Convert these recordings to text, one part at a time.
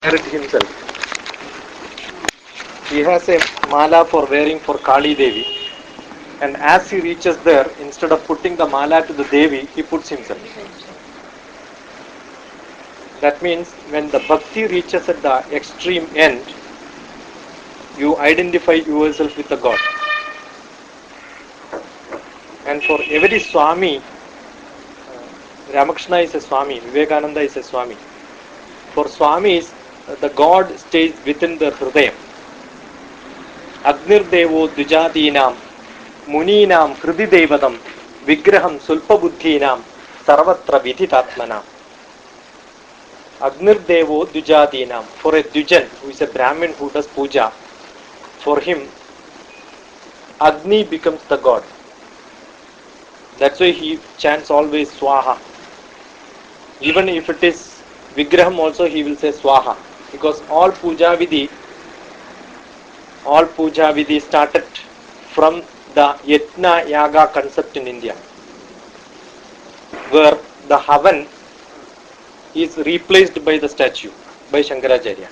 married himself. He has a mala for wearing for Kali Devi, and as he reaches there, instead of putting the mala to the Devi, he puts himself. That means when the bhakti reaches at the extreme end, you identify yourself with the God. And for every Swami, Ramakrishna is a Swami, Vivekananda is a Swami. For Swamis, the God stays within the Hridayam. Agnir Devo Dujadinam, Muninam Hridi Devadam, Vigraham Sulpa Buddhinam, Sarvatra Vidhitatmanam. Agnir Devo Dujadinam. For a Dujan, who is a Brahmin who does puja, for him, Agni becomes the God. That's why he chants always Swaha. Even if it is Vigraham also, he will say Swaha. Because all puja vidhi started from the Yajna Yaga concept in India, where the Havan is replaced by the statue, by Shankaracharya.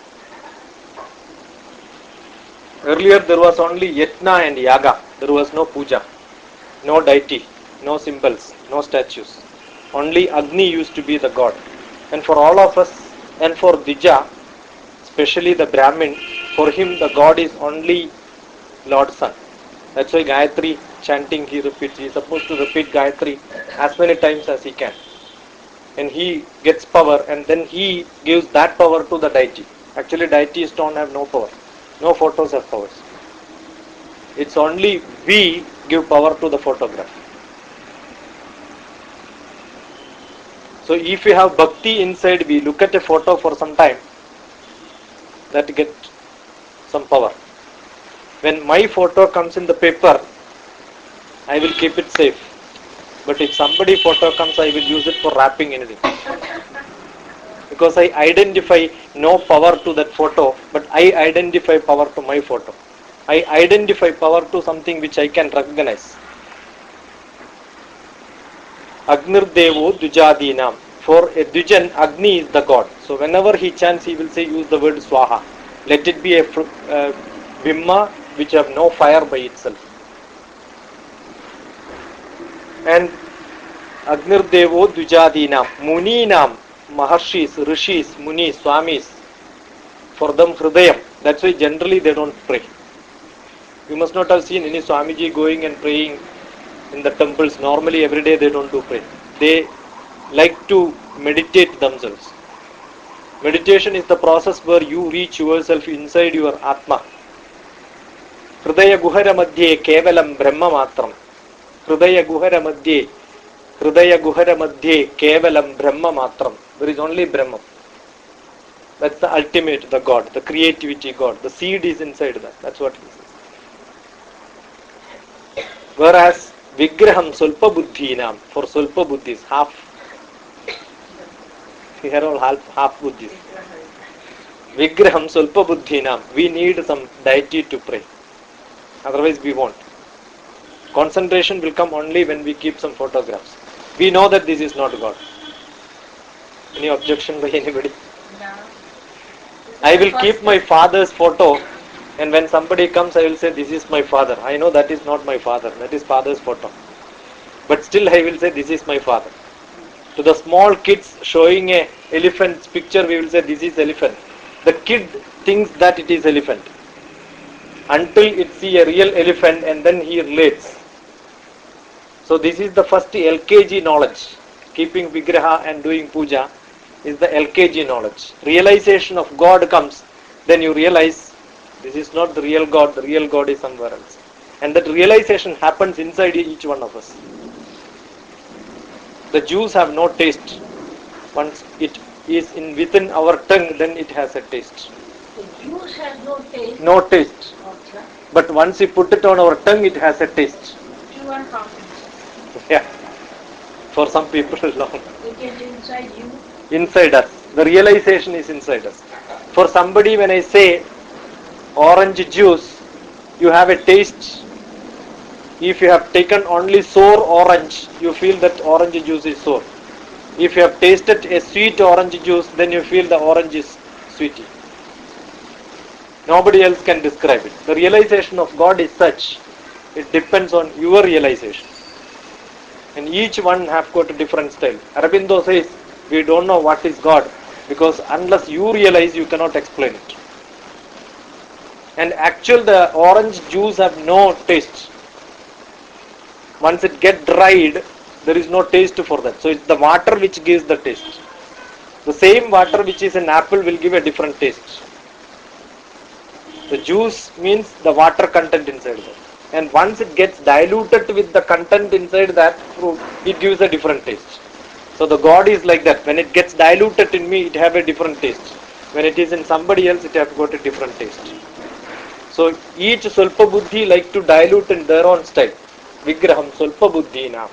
Earlier there was only Yajna and Yaga. There was no puja, no deity, no symbols, no statues. Only Agni used to be the god. And for all of us, and for Dvija, especially the Brahmin, for him the god is only Lord Sun. That's why Gayatri chanting he repeats. He is supposed to repeat Gayatri as many times as he can. And he gets power, and then he gives that power to the deity. Actually deities don't have no power. No photos have powers. It's only we give power to the photograph. So if we have bhakti inside, we look at a photo for some time, that get some power. When my photo comes in the paper, I will keep it safe. But if somebody photo comes, I will use it for wrapping anything. Because I identify no power to that photo, but I identify power to my photo. I identify power to something which I can recognize. Agnir Devo Dujadinam. For a Dujan, Agni is the god. So whenever he chants, he will say, use the word Swaha. Let it be a Vimma which have no fire by itself. And Agnir Devo Dujadinam. Muninam, Maharshis, Rishis, Munis, Swamis. For them, Hridayam. That's why generally they don't pray. You must not have seen any Swamiji going and praying in the temples. Normally every day they don't do pray. They like to meditate themselves. Meditation is the process where you reach yourself inside your Atma. Hridaya Guhara Madhye Kevalam Brahma Matram. Hridaya Guhara Madhye Kevalam Brahma Matram. There is only Brahma. That's the ultimate, the God, the creativity God. The seed is inside that. That's what he says. Whereas Vigraham Sulpa Buddhinam, for Sulpa Buddhis, half. We are all half Buddhis. Vigraham Sulpa Buddhinam. We need some deity to pray. Otherwise we won't. Concentration will come only when we keep some photographs. We know that this is not God. Any objection by anybody? No. I will keep my father's photo, and when somebody comes I will say, this is my father. I know that is not my father. That is father's photo. But still I will say, this is my father. To the small kids showing a elephant's picture, we will say, this is elephant. The kid thinks that it is elephant. Until it see a real elephant, and then he relates. So this is the first LKG knowledge. Keeping Vigraha and doing puja is the LKG knowledge. Realization of God comes, then you realize this is not the real God is somewhere else. And that realization happens inside each one of us. The Jews have no taste. Once it is within our tongue, then it has a taste. The Jews have no taste? No taste. Okay. But once you put it on our tongue, it has a taste. You are talking. Yeah. For some people, long. It is inside you? Inside us. The realization is inside us. For somebody, when I say orange juice, you have a taste. If you have taken only sour orange, you feel that orange juice is sour. If you have tasted a sweet orange juice, then you feel the orange is sweet. Nobody else can describe it. The realization of God is such, it depends on your realization. And each one have got a different style. Aurobindo says, we don't know what is God, because unless you realize, you cannot explain it. And actually the orange juice have no taste. Once it get dried, there is no taste for that. So it's the water which gives the taste. The same water which is in apple will give a different taste. The juice means the water content inside that. And once it gets diluted with the content inside that fruit, it gives a different taste. So the God is like that. When it gets diluted in me, it have a different taste. When it is in somebody else, it have got a different taste. So each Sulpa Buddhi like to dilute in their own style. Vigraham Sulpa Buddhi na.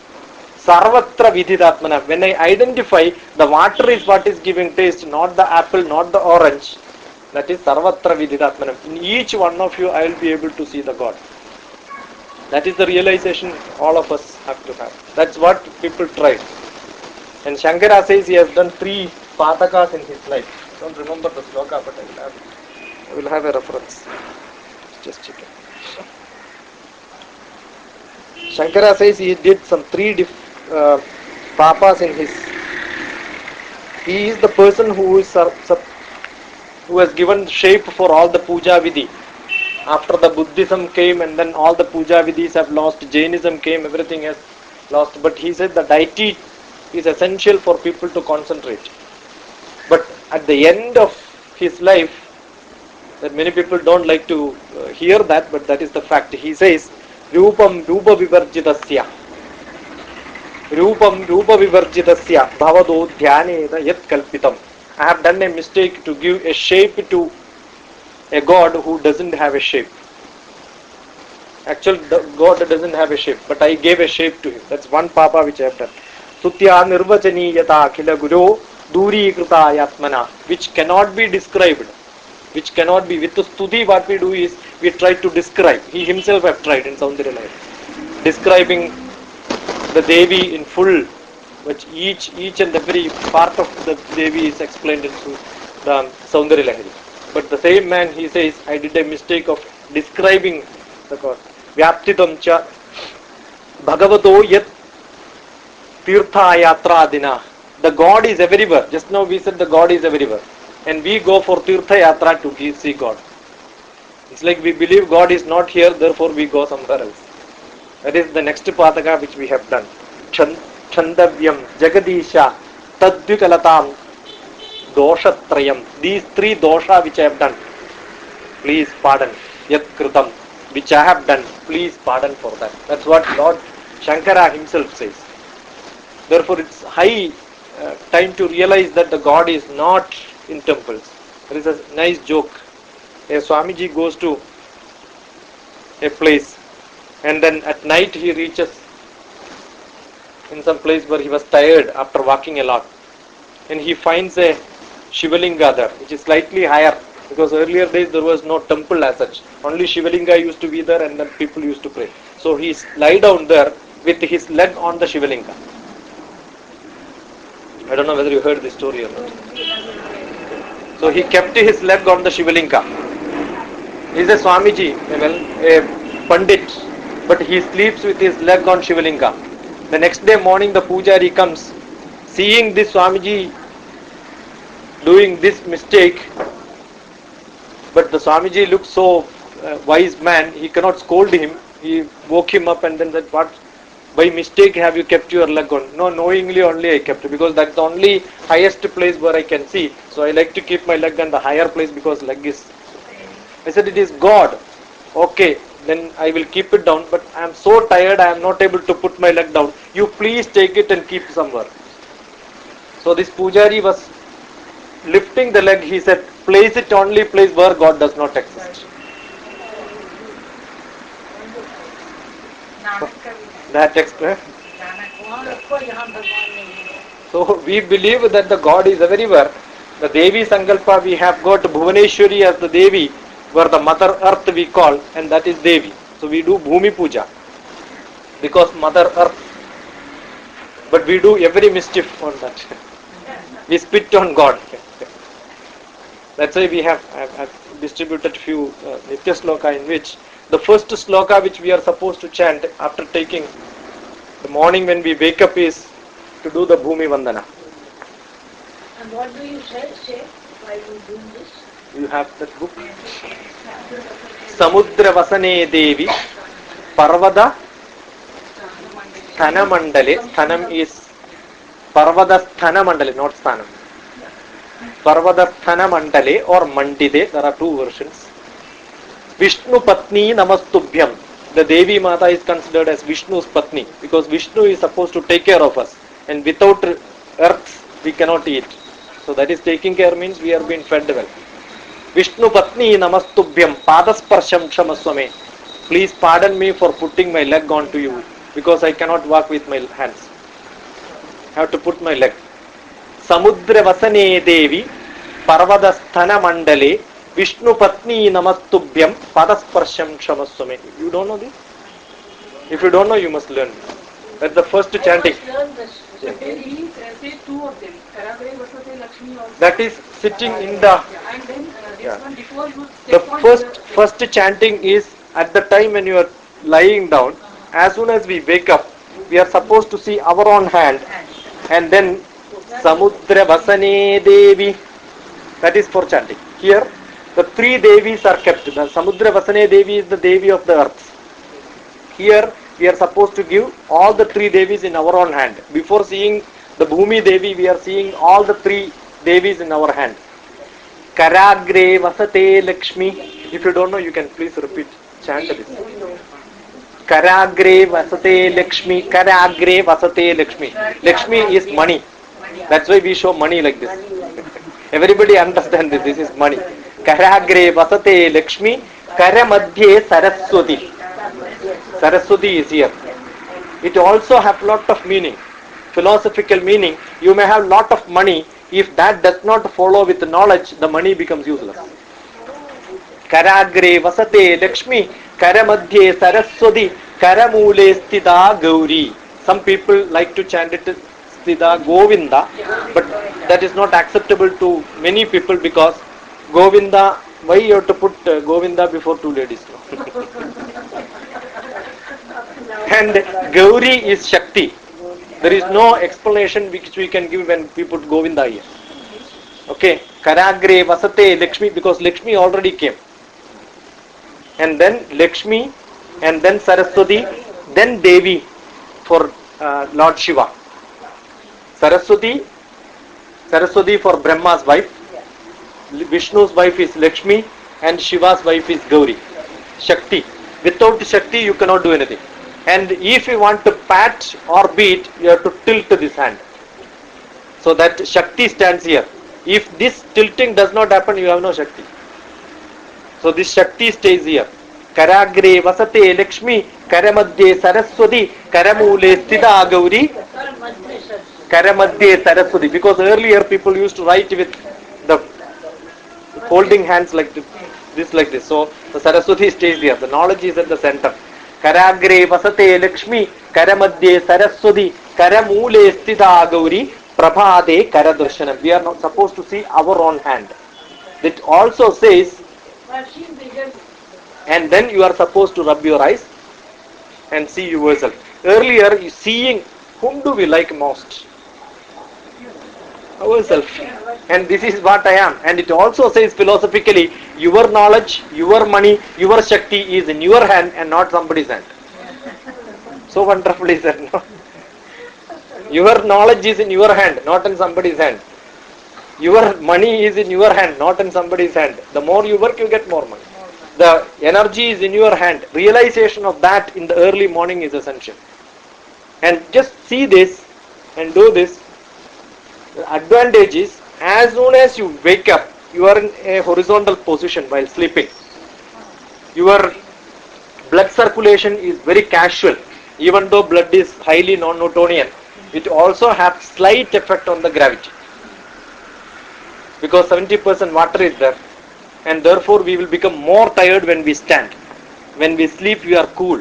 Sarvatra Vidhidatmana. When I identify the water is what is giving taste, not the apple, not the orange. That is Sarvatra Vidhidatmana. In each one of you, I will be able to see the God. That is the realization all of us have to have. That's what people tried. And Shankara says he has done 3 patakas in his life. I don't remember the sloka, but I will have a reference. Just check it. Shankara says he did some 3 papas in his. He is the person who has given shape for all the puja vidhi. After the Buddhism came and then all the puja vidhis have lost, Jainism came, everything has lost. But he said the deity is essential for people to concentrate. But at the end of his life, that many people don't like to hear that, but that is the fact. He says, Rupam Rupa Vivarjitasya. Rupam Rupa Vivarjitasya Bhavado Dhyaneda Yat Kalpitam. I have done a mistake to give a shape to a God who doesn't have a shape. Actually, the God doesn't have a shape, but I gave a shape to him. That's one papa which I have done. Sutya Nirvachani Yata Khila Guru Duri Krita Yatmana, which cannot be described. Which cannot be. With the stuti, what we do is, we try to describe. He himself have tried in Saundarya Lahari. Describing the Devi in full, which each and every part of the Devi is explained into the Saundarya Lahari. But the same man, he says, I did a mistake of describing the God. Vyaptitam cha Bhagavato yat tirtha yatra adina. The God is everywhere. Just now we said the God is everywhere. And we go for tirtha yatra to see God. It's like we believe God is not here, therefore we go somewhere else. That is the next pataka which we have done. Chandavyam, Jagadisha, Tadvikalatam, Doshatrayam. These 3 dosha which I have done, please pardon. Yat Kritam, which I have done, please pardon for that. That's what Lord Shankara himself says. Therefore it's high time to realize that the God is not in temples. There is a nice joke. A Swamiji goes to a place and then at night he reaches in some place where he was tired after walking a lot, and he finds a Shivalinga there, which is slightly higher, because earlier days there was no temple as such. Only Shivalinga used to be there and then people used to pray. So he lie down there with his leg on the Shivalinga. I don't know whether you heard this story or not. So he kept his leg on the Shivalinga. He is a Swamiji, a Pandit, but he sleeps with his leg on Shivalinga. The next day morning the Pujari comes, seeing this Swamiji doing this mistake, but the Swamiji looks so wise man, he cannot scold him. He woke him up and then said, what? By mistake have you kept your leg on? No, knowingly only I kept it, because that's the only highest place where I can see. So I like to keep my leg on the higher place because leg is... I said, it is God. Okay, then I will keep it down, but I am so tired I am not able to put my leg down. You please take it and keep somewhere. So this Pujari was lifting the leg. He said, place it only place where God does not exist. That explains. So we believe that the God is everywhere. The Devi Sankalpa, we have got Bhuvaneshwari as the Devi, where the Mother Earth we call, and that is Devi. So we do Bhumi Puja because Mother Earth. But we do every mischief on that. We spit on God. That's why I've distributed few Nitya Sloka in which the first sloka which we are supposed to chant after taking the morning when we wake up is to do the Bhumi Vandana. And what do you say while you doing this? You have that book? Samudra Vasane Devi Parvada Sthana Mandale. Sthanam is Parvada Sthana Mandale, not Sthanam. Parvada Sthana Mandale or Mandide, there are two versions. Vishnu Patni Namastubhyam. The Devi Mata is considered as Vishnu's Patni because Vishnu is supposed to take care of us, and without earth we cannot eat. So that is taking care means we are being fed well. Vishnu Patni Namastubhyam Padasparsham Kshamaswame. Please pardon me for putting my leg onto you because I cannot walk with my hands. I have to put my leg. Samudra Vasane Devi Parvada Sthana Mandale Vishnu Patni Namastubhyam Padasparsham Kshamaswame. You don't know this? If you don't know, you must learn. That's the first chanting. I must learn this. Say two of them. Karagare Vasate Lakshmi also. That is sitting in the... And then this one before you The step on first chanting is at the time when you are lying down. As soon as we wake up, we are supposed to see our own hand and then Samudra Vasane Devi. That is for chanting. Here, the three Devis are kept. The Samudra Vasane Devi is the Devi of the earth. Here, we are supposed to give all the three Devis in our own hand. Before seeing the Bhumi Devi, we are seeing all the three Devis in our hand. Karagre Vasate Lakshmi. If you don't know, you can please repeat. Chant this. Karagre Vasate Lakshmi. Karagre Vasate Lakshmi. Lakshmi is money. That's why we show money like this. Everybody understand this. This is money. Karagre Vasate Lakshmi. Karamadhye Saraswati. Saraswati is here. It also have lot of meaning. Philosophical meaning. You may have lot of money. If that does not follow with knowledge, the money becomes useless. Karagre Vasate Lakshmi. Karamadhye Saraswati. Karamule Sthita Gauri. Some people like to chant it Sthita Govinda, but that is not acceptable to many people because Govinda, why you have to put Govinda before two ladies? And Gauri is Shakti. There is no explanation which we can give when we put Govinda here. Okay, Karagre Vasate Lakshmi, because Lakshmi already came. And then Lakshmi, and then Saraswati, then Devi for Lord Shiva. Saraswati for Brahma's wife, Vishnu's wife is Lakshmi, and Shiva's wife is Gauri. Shakti. Without Shakti, you cannot do anything. And if you want to pat or beat, you have to tilt this hand. So that Shakti stands here. If this tilting does not happen, you have no Shakti. So this Shakti stays here. Karagre Vasate Lakshmi, Karamadhye Saraswati, Karamule Sthita Gauri, Karamadhye Saraswati. Because earlier people used to write with the holding hands like this like this. So the Saraswati stays here. The knowledge is at the center. Karagre Vasate Lakshmi, Karamadhye Saraswati, Karamule Sthita Gauri, Prabhade Karadarshanam. We are not supposed to see our own hand. It also says, and then you are supposed to rub your eyes and see yourself. Earlier, seeing whom do we like most? Ourselves. And this is what I am. And it also says philosophically, your knowledge, your money, your Shakti is in your hand and not somebody's hand. So wonderfully said, no? Your knowledge is in your hand, not in somebody's hand. Your money is in your hand, not in somebody's hand. The more you work, you get more money. The energy is in your hand. Realization of that in the early morning is essential. And just see this and do this. The advantage is, as soon as you wake up, you are in a horizontal position while sleeping. Your blood circulation is very casual. Even though blood is highly non-Newtonian, it also has slight effect on the gravity. Because 70% water is there. And therefore we will become more tired when we stand. When we sleep, we are cool.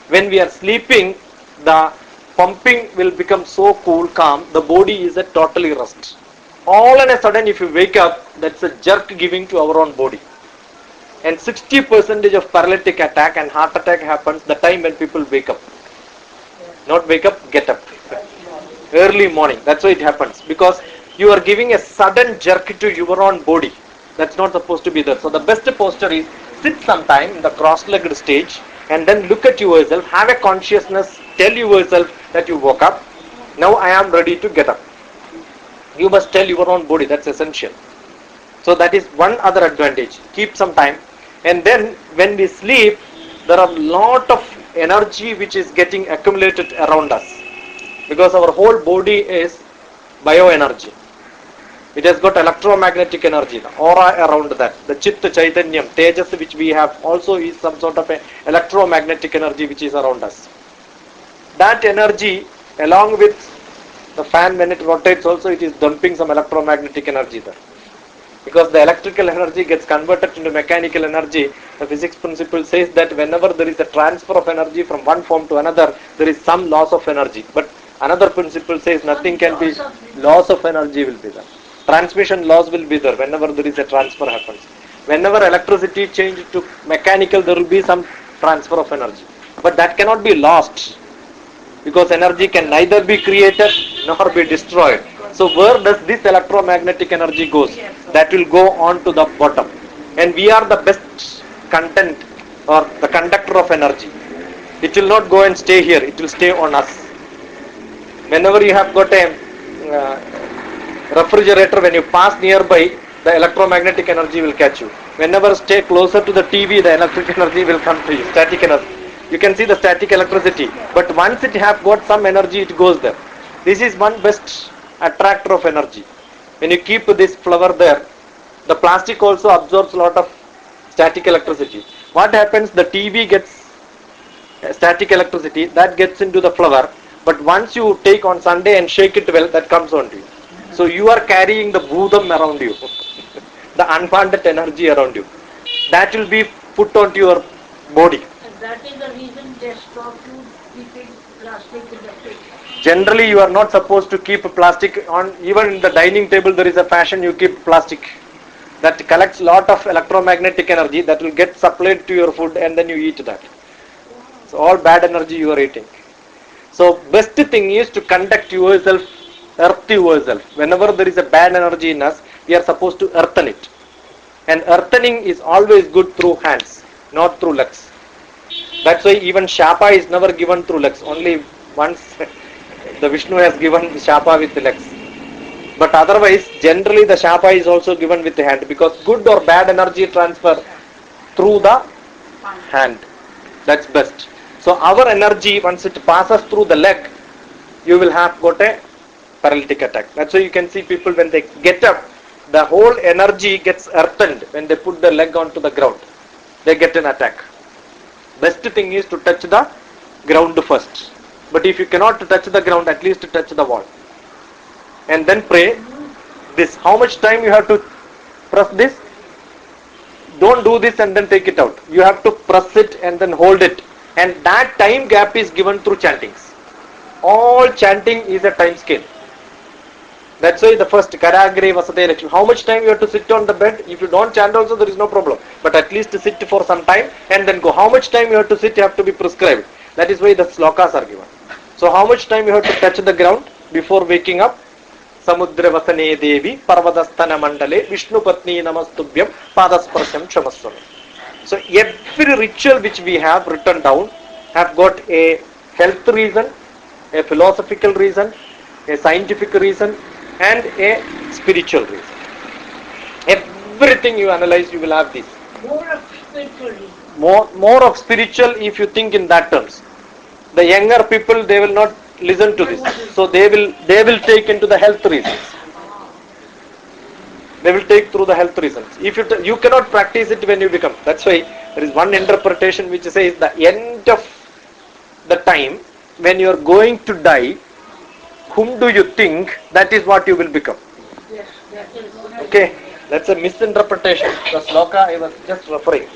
When we are sleeping, the pumping will become so cool, calm, the body is at totally rest. all on a sudden if you wake up, that's a jerk giving to our own body. And 60% of paralytic attack and heart attack happens the time when people wake up. Not wake up, get up. Early morning, that's why it happens. Because you are giving a sudden jerk to your own body. That's not supposed to be there. So the best posture is sit sometime in the cross-legged stage and then look at yourself, have a consciousness, tell yourself that you woke up. Now I am ready to get up. You must tell your own body, that's essential. So that is one other advantage. Keep some time. And then when we sleep, there are a lot of energy which is getting accumulated around us. Because our whole body is bioenergy. It has got electromagnetic energy, the aura around that. The Chitta Chaitanyam, Tejas which we have also is some sort of a electromagnetic energy which is around us. That energy along with the fan when it rotates also it is dumping some electromagnetic energy there. Because the electrical energy gets converted into mechanical energy, the physics principle says that whenever there is a transfer of energy from one form to another, there is some loss of energy. But another principle says nothing can be, loss of energy will be there. Transmission loss will be there whenever there is a transfer happens. Whenever electricity changes to mechanical, there will be some transfer of energy. But that cannot be lost. Because energy can neither be created nor be destroyed. So where does this electromagnetic energy goes? That will go on to the bottom. And we are the best content or the conductor of energy. It will not go and stay here. It will stay on us. Whenever you have got a refrigerator, when you pass nearby, the electromagnetic energy will catch you. Whenever stay closer to the TV, the electric energy will come to you. Static energy. You can see the static electricity. But once it have got some energy, it goes there. This is one best attractor of energy. When you keep this flower there, the plastic also absorbs a lot of static electricity. What happens? The TV gets static electricity, that gets into the flower. But once you take on Sunday and shake it well, that comes onto you. So you are carrying the bhudam around you, the unwanted energy around you. That will be put onto your body. And that is the reason they stop you keeping plastic in the fridge. Generally, you are not supposed to keep plastic on, even in the dining table there is a fashion you keep plastic. That collects lot of electromagnetic energy that will get supplied to your food and then you eat that. So all bad energy you are eating. So best thing is to conduct yourself, earth yourself. Whenever there is a bad energy in us, we are supposed to earthen it. And earthening is always good through hands, not through legs. That's why even Shapa is never given through legs. Only once the Vishnu has given the Shapa with the legs. But otherwise, generally the Shapa is also given with the hand. Because good or bad energy transfer through the hand. That's best. So our energy, once it passes through the leg, you will have got a paralytic attack. That's why you can see people when they get up, the whole energy gets earthened when they put the leg onto the ground. They get an attack. Best thing is to touch the ground first. But if you cannot touch the ground, at least touch the wall. And then pray this. How much time you have to press this? Don't do this and then take it out. You have to press it and then hold it. And that time gap is given through chantings. All chanting is a time scale. That's why the first Karagre Vasate Lakshmi. How much time you have to sit on the bed? If you don't chant also, there is no problem. But at least sit for some time and then go. How much time you have to sit, you have to be prescribed. That is why the slokas are given. So how much time you have to touch the ground before waking up? Samudra Vasane Devi Parvadasthana Mandale Vishnu Patni Namastubhyam Padasprasham Chamaswami. So every ritual which we have written down have got a health reason, a philosophical reason, a scientific reason, and a spiritual reason. Everything you analyze, you will have this. More of spiritual reason. More of spiritual if you think in that terms. The younger people, they will not listen to this. So they will take into the health reasons. They will take through the health reasons. If you cannot practice it when you become. That's why there is one interpretation which says the end of the time when you are going to die, whom do you think that is what you will become? Yes, that is. Okay, that's a misinterpretation. The sloka I was just referring.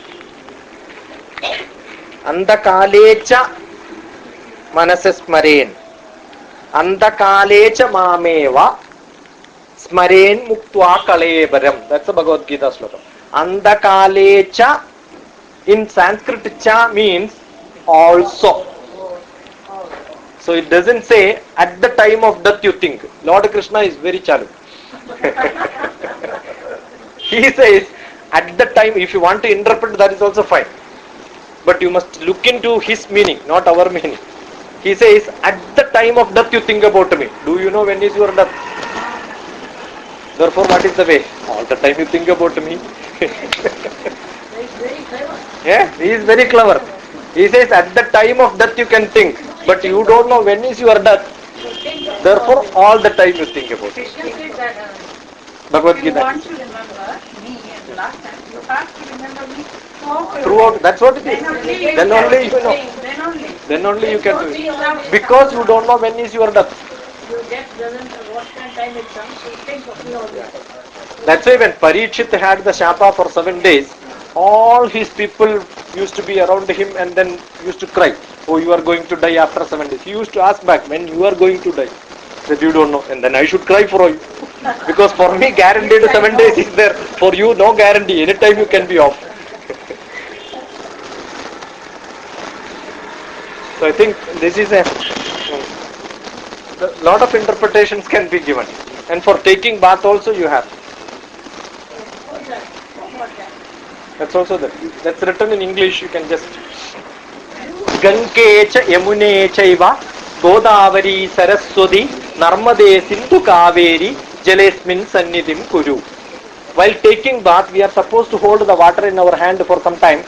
Andakalecha manasasmaren. Andakalecha mameva Smaren muktva kalevaram. That's a Bhagavad Gita sloka. Andakalecha in Sanskrit cha means also. So it doesn't say at the time of death you think. Lord Krishna is very chalu. He says at the time, if you want to interpret, that is also fine. But you must look into his meaning, not our meaning. He says at the time of death you think about me. Do you know when is your death? Therefore, what is the way? All the time you think about me. Very clever. Yeah, he is very clever. He says at the time of death you can think, but you don't know when is your death. Therefore, all the time you think about it. Krishna said that Bhagavad if you Gita. want to remember me at the last time, you have to remember me Throughout, that's what it is. Then only you know. Then only. Then only you can do it. Because you don't know when is your death. Your death doesn't, what time it comes, so think of me all the time. That's why when Parikshit had the Shapa for 7 days, all his people used to be around him and then used to cry. Oh, you are going to die after 7 days. He used to ask back, when you are going to die? That you don't know. And then I should cry for you. Because for me, guaranteed 7 days is there. For you, no guarantee. Anytime you can be off. So I think this is a lot of interpretations can be given. And for taking bath also you have. What's that? What's that? That's also there. That's written in English. You can just Gankecha Yamune Chaiva Godavari Saraswati Narmade Sindhu Kaveri Jalesmin Sannidhim Kuru. While taking bath, we are supposed to hold the water in our hand for some time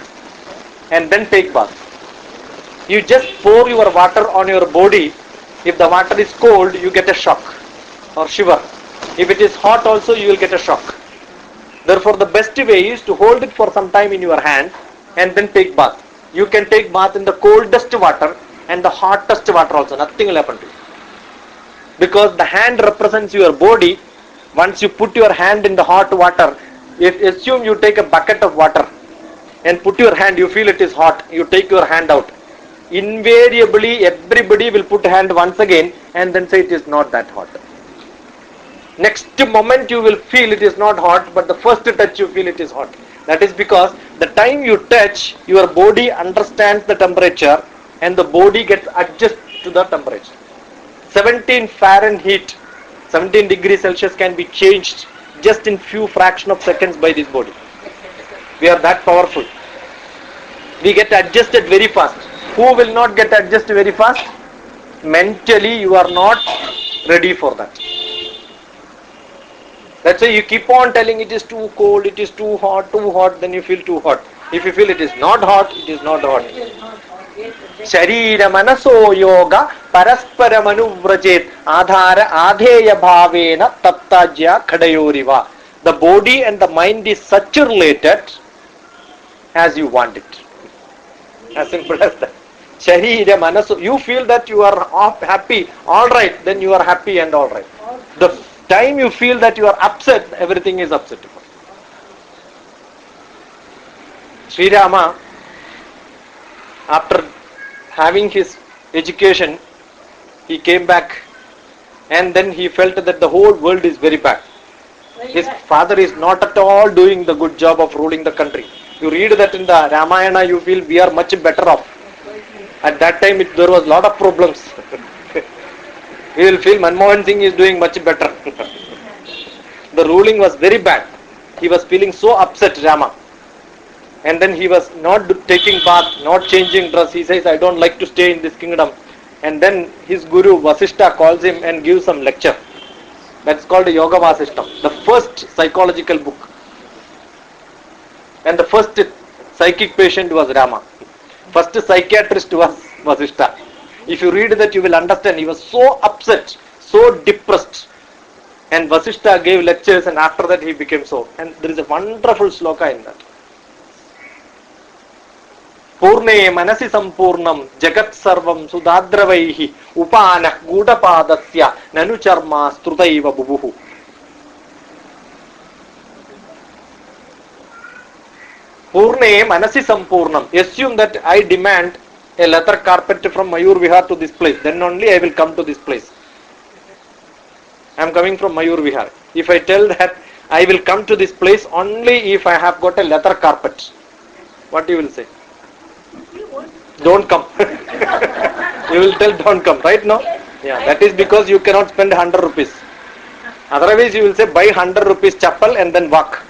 and then take bath. You just pour your water on your body. If the water is cold, you get a shock or shiver. If it is hot also, you will get a shock. Therefore, the best way is to hold it for some time in your hand and then take bath. You can take bath in the coldest water and the hottest water also. Nothing will happen to you. Because the hand represents your body. Once you put your hand in the hot water, if assume you take a bucket of water and put your hand, you feel it is hot, you take your hand out. Invariably, everybody will put hand once again and then say it is not that hot. Next moment you will feel it is not hot, but the first touch you feel it is hot. That is because the time you touch, your body understands the temperature and the body gets adjusted to the temperature. 17 Fahrenheit, 17 degrees Celsius can be changed just in few fraction of seconds by this body. We are that powerful. We get adjusted very fast. Who will not get adjusted very fast? Mentally you are not ready for that. That's why you keep on telling it is too cold, it is too hot, then you feel too hot. If you feel it is not hot, it is not hot. Sharira manaso yoga paraspara manuvrajet adhara adheya bhavena tattajya khadayoriva. The body and the mind is such related as you want it. As simple as that. Sharira manaso, you feel that you are happy, alright, then you are happy and alright. The time you feel that you are upset, everything is upset. Sri Rama, after having his education, he came back and then he felt that the whole world is very bad. His father is not at all doing the good job of ruling the country. You read that in the Ramayana, you feel we are much better off. At that time, there was a lot of problems. You will feel Manmohan Singh is doing much better. The ruling was very bad. He was feeling so upset, Rama. And then he was not taking bath, not changing dress. He says, I don't like to stay in this kingdom. And then his guru Vasishta calls him and gives some lecture. That's called a Yoga Vasishtam, the first psychological book. And the first psychic patient was Rama. First psychiatrist was Vasishta. If you read that, you will understand. He was so upset, so depressed. And Vasishta gave lectures, and after that he became so. And there is a wonderful sloka in that. Purne manasi sampurnam jagat sarvam sudadravaihi upana gudapadasya nanu charma strudaiva bubuhu. Purne manasi sampurnam. Assume that I demand a leather carpet from Mayur Vihar to this place. Then only I will come to this place. I am coming from Mayur Vihar. If I tell that I will come to this place only if I have got a leather carpet, what you will say? Don't come. You will tell don't come, right? No? Yeah, that is because you cannot spend 100 rupees. Otherwise you will say buy 100 rupees chapel and then walk.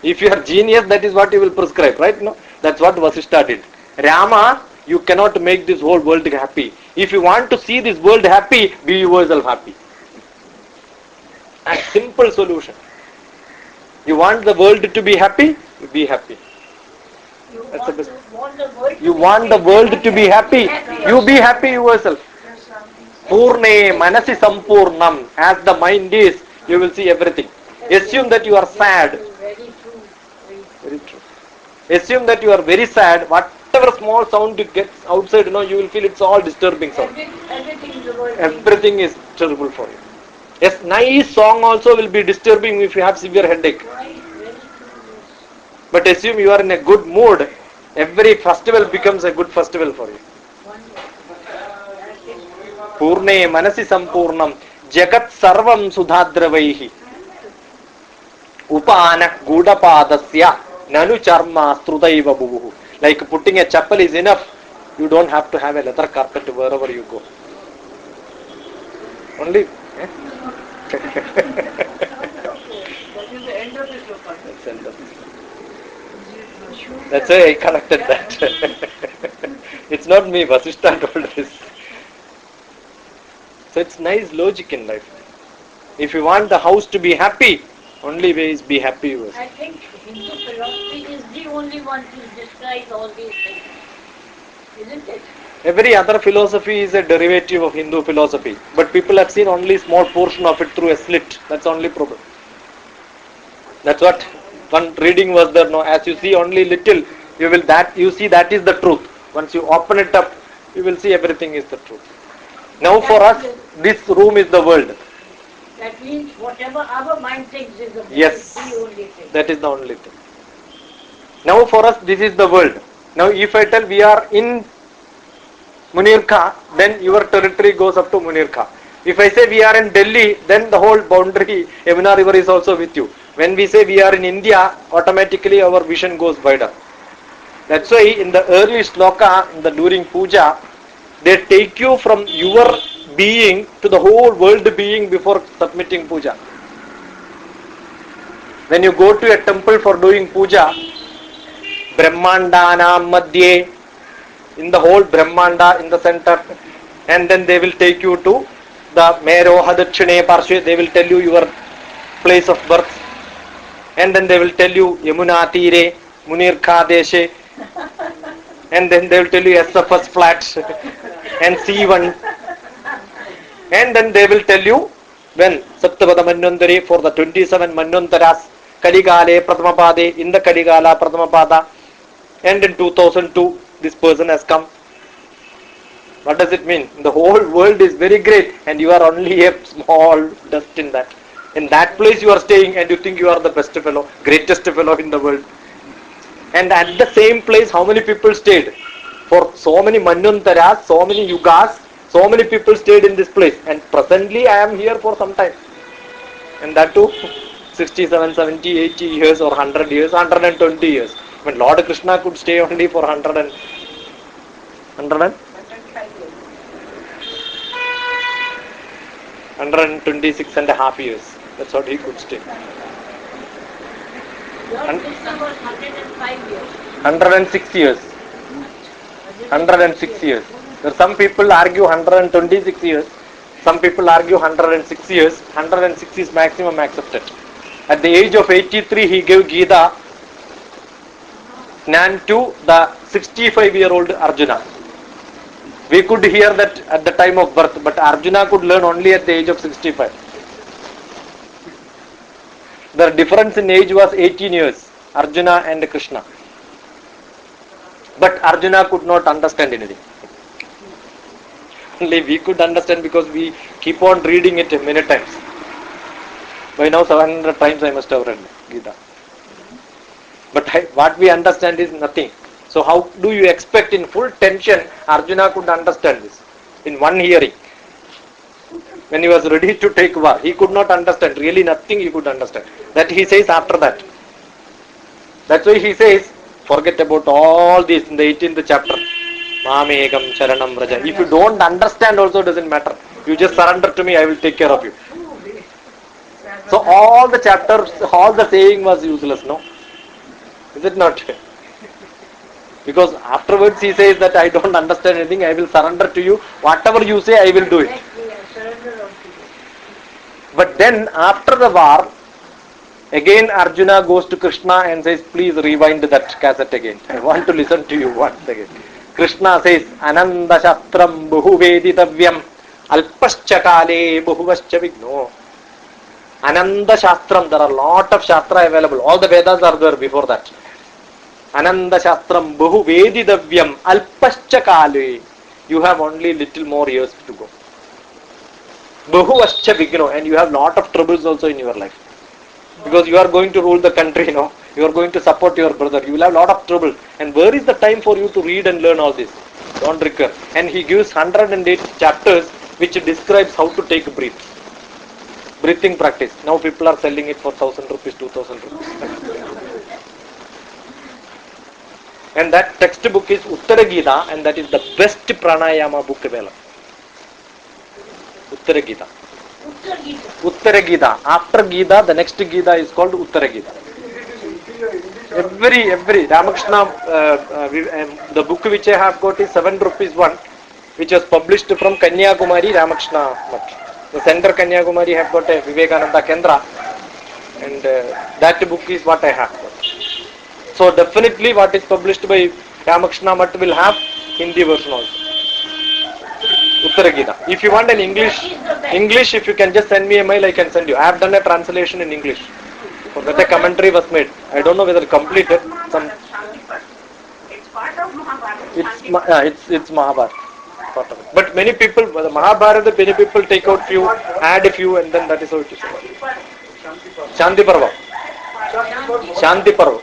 If you are genius, that is what you will prescribe, right? No? That's what Vasishtha did. Rama, you cannot make this whole world happy. If you want to see this world happy, be yourself happy. A simple solution. You want the world to be happy? Be happy. That's the best. You want the world to be happy? You be happy yourself. Purne manasi sampurnam. As the mind is, you will see everything. Assume that you are sad. Very true. Assume that you are very sad. Whatever small sound it gets outside, you will feel it's all disturbing sound. Everything is terrible for you. Yes, nice song also will be disturbing if you have severe headache. But assume you are in a good mood, every festival becomes a good festival for you. Purne manasi sampurnam jagat sarvam sudhadravaihi upana gudapadasya nanu charma strudaiva buvuhu. Like putting a chapel is enough. You don't have to have a leather carpet wherever you go. Only That is the end of the sloka. That's why I connected that. It's not me, Vasishtha told this. So it's nice logic in life. If you want the house to be happy, only way is be happy yourself. I think Hindu philosophy is the only one to describe all these things. Isn't it? Every other philosophy is a derivative of Hindu philosophy. But people have seen only a small portion of it through a slit. That's the only problem. That's what one reading was there. No, as you see only little, you see that is the truth. Once you open it up, you will see everything is the truth. Now for us, this room is the world. That means whatever our mind thinks is the Yes, only thing. that is the only thing. Now for us, this is the world. Now if I tell we are in Munirka, then your territory goes up to Munirka. If I say we are in Delhi, then the whole boundary, Yamuna river is also with you. When we say we are in India, automatically our vision goes wider. That's why in the early sloka, during puja, they take you from your being to the whole world being before submitting puja. When you go to a temple for doing puja, Brahmandanam Madhye, in the whole Brahmanda in the center, and then they will take you to the Mero Hadachane Parshve, they will tell you your place of birth, and then they will tell you Yamuna Tire, Munirka Deshe, and then they will tell you SFS flat and C1, and then they will tell you when Saptapada Manyantare for the 27 Manyantaras, Kaligale Prathamapade, in the Kaligala Pratamapada, and in 2002 this person has come. What does it mean? The whole world is very great and you are only a small dust in that. In that place you are staying and you think you are the best fellow, greatest fellow in the world. And at the same place how many people stayed? For so many Manyantaras, so many Yugas, so many people stayed in this place. And presently I am here for some time. And that too 67, 70, 80 years or 100 years, 120 years. When Lord Krishna could stay only for 126 and a half years. That's what he could stay. Lord Krishna was 105 years. 106 years. 106 years. There are some people argue 126 years. Some people argue 106 years. 106 is maximum accepted. At the age of 83, he gave Gita Nan to the 65-year-old Arjuna. We could hear that at the time of birth, but Arjuna could learn only at the age of 65. The difference in age was 18 years, Arjuna and Krishna. But Arjuna could not understand anything. Only we could understand because we keep on reading it many times. By now 700 times I must have read Gita. But what we understand is nothing. So how do you expect in full tension Arjuna could understand this in one hearing? when he was ready to take war. He could not understand, really nothing he could understand. That he says after that. That's why he says, forget about all this in the 18th chapter. Mamegam Charanam Raja. If you don't understand also doesn't matter. You just surrender to me, I will take care of you. So all the chapters, all the saying was useless, no? Is it not? Because afterwards he says that I don't understand anything, I will surrender to you. Whatever you say, I will do it. But then after the war, again Arjuna goes to Krishna and says, please rewind that cassette again. I want to listen to you once again. Krishna says, Ananda Shastram Bhuvedidavyam Alpascha Kale Bhuvascha Vigno. Ananda Shastram, there are a lot of Shastra available. All the Vedas are there before that. Ananda Shastram Bhuvedidavyam Alpascha Kale. You have only little more years to go. Bhuvascha Vigno, and you have lot of troubles also in your life. Because you are going to rule the country, you know. You are going to support your brother. You will have a lot of trouble. And where is the time for you to read and learn all this? Don't recur. And he gives 108 chapters which describes how to take breath. Breathing practice. Now people are selling it for 1,000 rupees, 2,000 rupees. And that textbook is Uttara Gita, and that is the best pranayama book available. Uttara Gita. Uttara Gita. After Gita, the next Gita is called Uttara Gita. Every Ramakrishna, the book which I have got is 7 rupees one, which was published from Kanyakumari Ramakrishna Math. The center Kanyakumari have got a Vivekananda Kendra, and that book is what I have got. So definitely what is published by Ramakrishna Math will have Hindi version also. Uttara Gita. If you want an English, if you can just send me a mail, I can send you. I have done a translation in English. For that a commentary was made. I don't know whether completed. It's part of Mahabharata. It's Mahabharata. Part of it. But many people, the Mahabharata, many people take out few, add a few, and then that is how it is. Shanti Parva. Shanti Parva.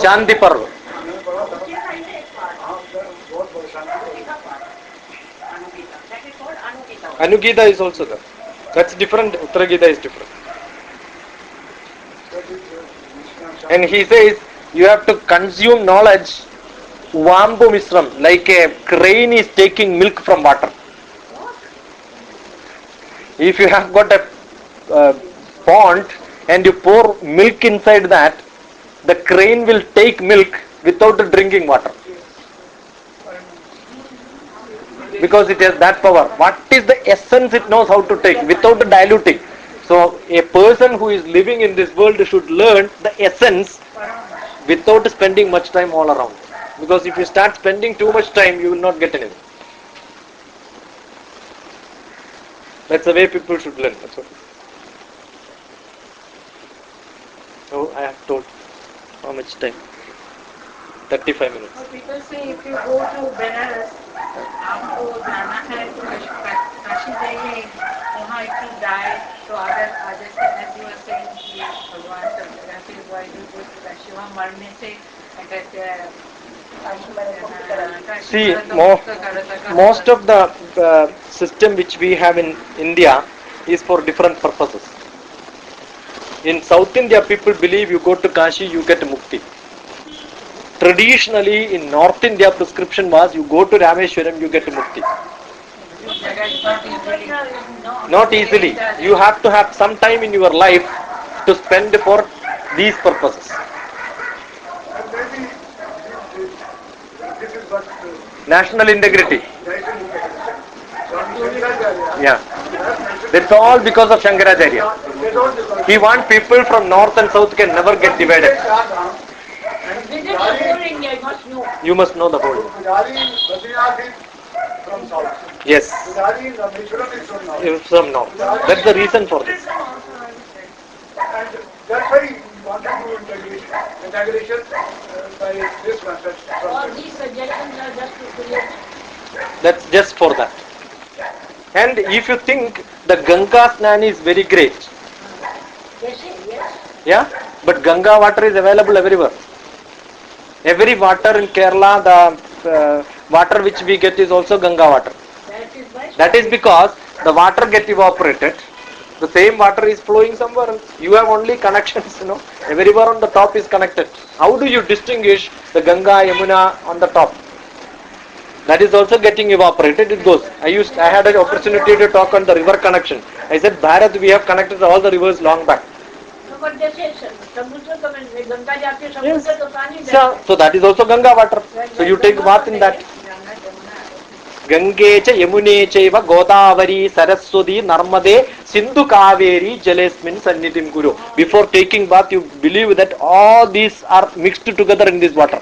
Shanti Parva. Anugita is also there. That's different. Uttara Gita is different. And he says you have to consume knowledge Vambu Misram, like a crane is taking milk from water. If you have got a pond and you pour milk inside that, the crane will take milk without drinking water. Because it has that power. What is the essence it knows how to take without diluting? So a person who is living in this world should learn the essence without spending much time all around. Because if you start spending too much time, you will not get anything. That's the way people should learn. That's what. Oh, I have told. How much time? 35 minutes. So people say if you go to Benares, आपको जाना है तो काशी जाइए, वहाँ if you die, तो अगर जैसे as you were saying कि भगवान सब जगह पे why do you go to Kashi, वहाँ मरने से See, most of the system which we have in India is for different purposes. In South India, people believe you go to Kashi, you get mukti. Traditionally, in North India, prescription was you go to Rameshwaram, you get mukti. Not easily. You have to have some time in your life to spend for these purposes. National integrity. Yeah. That's all because of Shankaracharya. He wants people from north and south can never get divided. Visit the whole India, you must know. You must know the whole. From south. Yes. From north. That's the reason for this. And that's why we wanted to integration by this method. All these suggestions are just to create. That's just for that. And if you think the Ganga Snan is very great. Yes. Yeah? But Ganga water is available everywhere. Every water in Kerala, the water which we get is also Ganga water. That is why. That is because the water get evaporated, the same water is flowing somewhere else. You have only connections, every river on the top is connected. How do you distinguish the Ganga, Yamuna on the top? That is also getting evaporated, it goes. I had an opportunity to talk on the river connection. I said, Bharat, we have connected all the rivers long back. But they say Samudra when Ganga jati hai, Yes. Samudra to pani hai. So that is also Ganga water. So you take bath in that. Gange cha Yamune chaiva Godavari Saraswati Narmade Sindhu Kaveri Jalesmin Sannidhim Guru. Before taking bath, you believe that all these are mixed together in this water.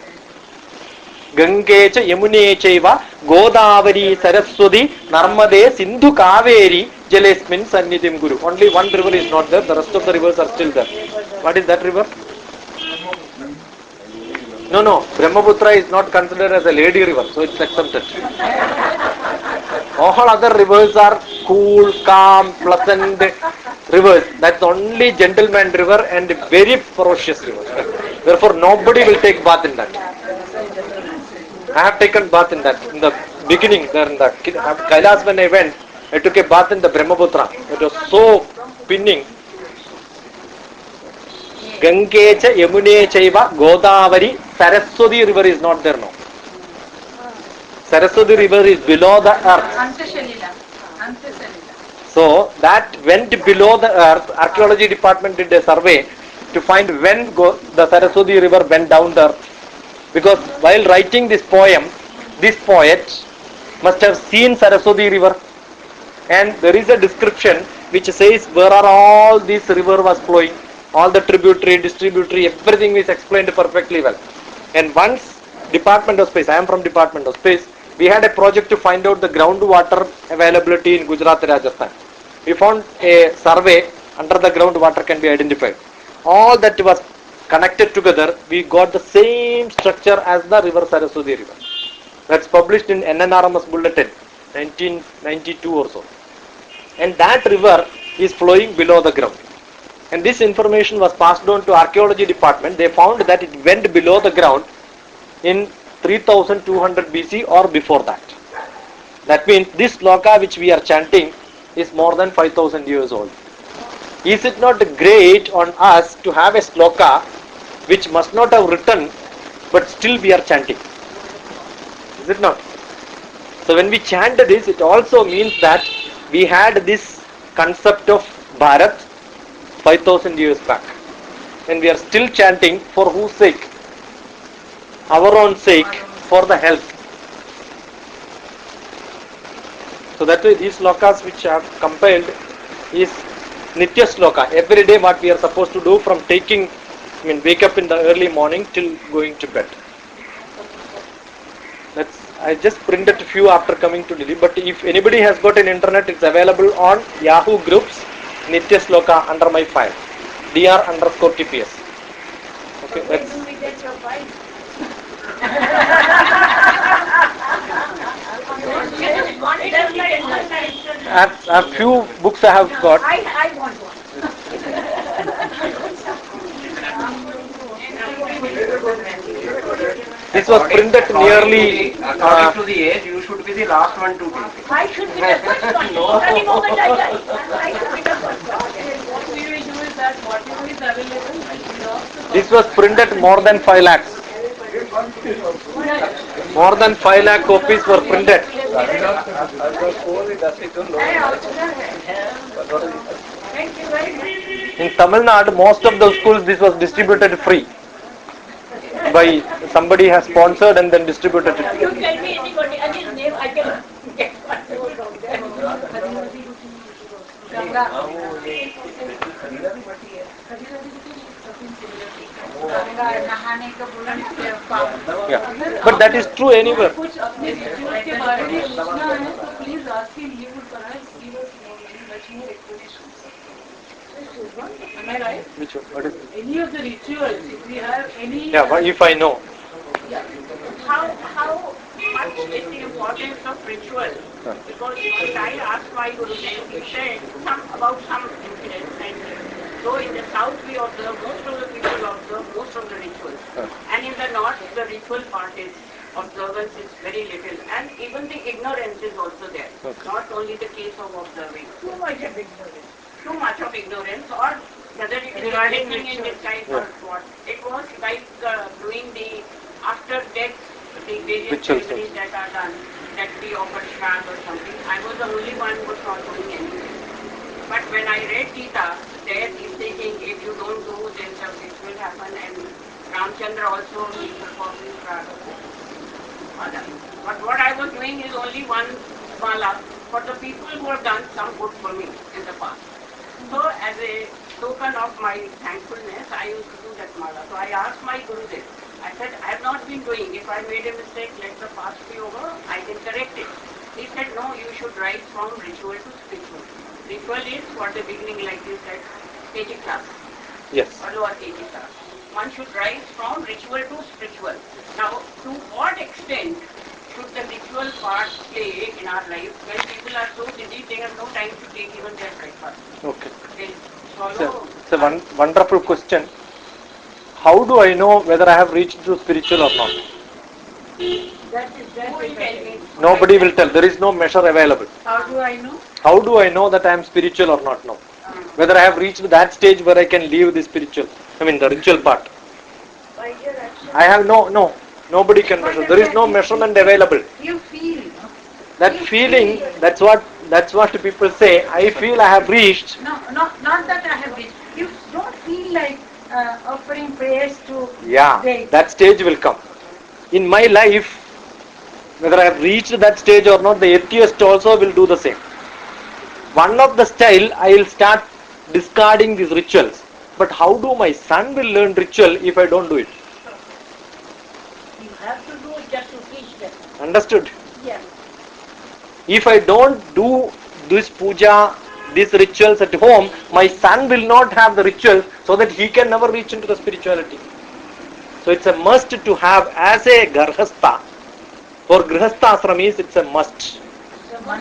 Gange cha Yamune chaiva Godavari Saraswati Narmade Sindhu Kaveri Jalesmin Sannidhim Guru. Only one river is not there, the rest of the rivers are still there. What is that river? No, Brahmaputra is not considered as a lady river, so it's exempted. All other rivers are cool, calm, pleasant rivers. That's only gentleman river and very ferocious river. Therefore, nobody will take bath in that. I have taken bath in that. In the beginning, there in the Kailas when I went, I took a bath in the Brahmaputra. It was so pinning. Gange cha Yamune chaiva Godavari Saraswati river is not there now. Saraswati river is below the earth. So that went below the earth. Archaeology department did a survey to find when the Saraswati river went down the earth. Because while writing this poem, this poet must have seen Saraswati river. And there is a description which says where are all this river was flowing. All the tributary, distributary, everything is explained perfectly well. And once Department of Space, I am from Department of Space, we had a project to find out the groundwater availability in Gujarat, Rajasthan. We found a survey under the groundwater can be identified. All that was connected together, we got the same structure as the river Saraswati river. That's published in NNRMS Bulletin, 1992 or so. And that river is flowing below the ground. And this information was passed on to archaeology department. They found that it went below the ground in 3200 BC or before that. That means this sloka which we are chanting is more than 5000 years old. Is it not great on us to have a sloka which must not have written but still we are chanting? Is it not? So when we chant this, it also means that we had this concept of Bharat 5000 years back, and we are still chanting for whose sake? Our own sake, for the health. So that way these slokas which I have compiled is Nitya sloka. Every day what we are supposed to do from wake up in the early morning till going to bed. I just printed a few after coming to Delhi, but if anybody has got an internet, it's available on Yahoo groups, Nitya Sloka under my file, dr_TPS. Okay, that's. When do we get your file? A few books I have got. I want one. This was printed nearly. According to the age, you should be the last one to take it. I should be the first one. The moment I die, I should be the first one. What we will do is that whatever is available, we also This was printed more than 5 lakhs. More than 5 lakh copies were printed. Thank you very much. In Tamil Nadu, most of the schools this was distributed free. By somebody has sponsored and then distributed it. You tell me anybody, and his name, I can get one more from there. Yeah. But that is true anywhere. कुछ अपने rituals के बारे में पूछना है तो please ask him. He would perhaps give us much more explanations. Am I right? Which one? What is it? Any of the rituals, if we have any. Yeah, if I know. How much is the importance of ritual? Because I asked my Gurudev, he said about some incidents, and so in the south we observe, most of the people observe most of the rituals, and in the north the ritual part is observance is very little, and even the ignorance is also there. Okay. Not only the case of observing. Too much of ignorance. Too much of ignorance, or whether it is Regarding blessing in rituals. disguise Yeah. or what. It was like doing the after death, the various Rituals ceremonies that are done, that we offer shrad or something. I was the only one who was not doing anything. But when I read Gita, there is saying if you don't do this, this will happen, and Ramchandra also he performed shrad. But what I was doing is only one mala for the people who have done some good for me in the past. So as a token of my thankfulness, I used to do that mala. So I asked my Gurudev, I said, I have not been doing. If I made a mistake, let the past be over, I can correct it. He said, no, you should rise from ritual to spiritual. Ritual is for the beginning, like you said, KG class. Yes. Or lower KG class. One should rise from ritual to spiritual. Now, to what extent should the ritual part play in our life when people are so busy, they have no time to take even their breakfast? Okay. They It's a wonderful question. How do I know whether I have reached to spiritual or not? That is Who will tell me? Nobody will tell. There is no measure available. How do I know? How do I know that I am spiritual or not now? Whether I have reached that stage where I can leave the spiritual, the ritual part. By your action. I have nobody can measure. There is no measurement available. You feel, no? That feeling, that's what people say. I feel I have reached. No, not that I have reached. You don't feel like offering prayers to Yeah, deity. that stage will come. In my life, whether I have reached that stage or not, the atheist also will do the same. One of the style, I will start discarding these rituals. But how do my son will learn ritual if I don't do it? You have to do it just to teach them. Understood? Yes. If I don't do this puja, these rituals at home, my son will not have the rituals so that he can never reach into the spirituality. So it's a must to have as a garhastha. For grihastha ashramis, it's a must.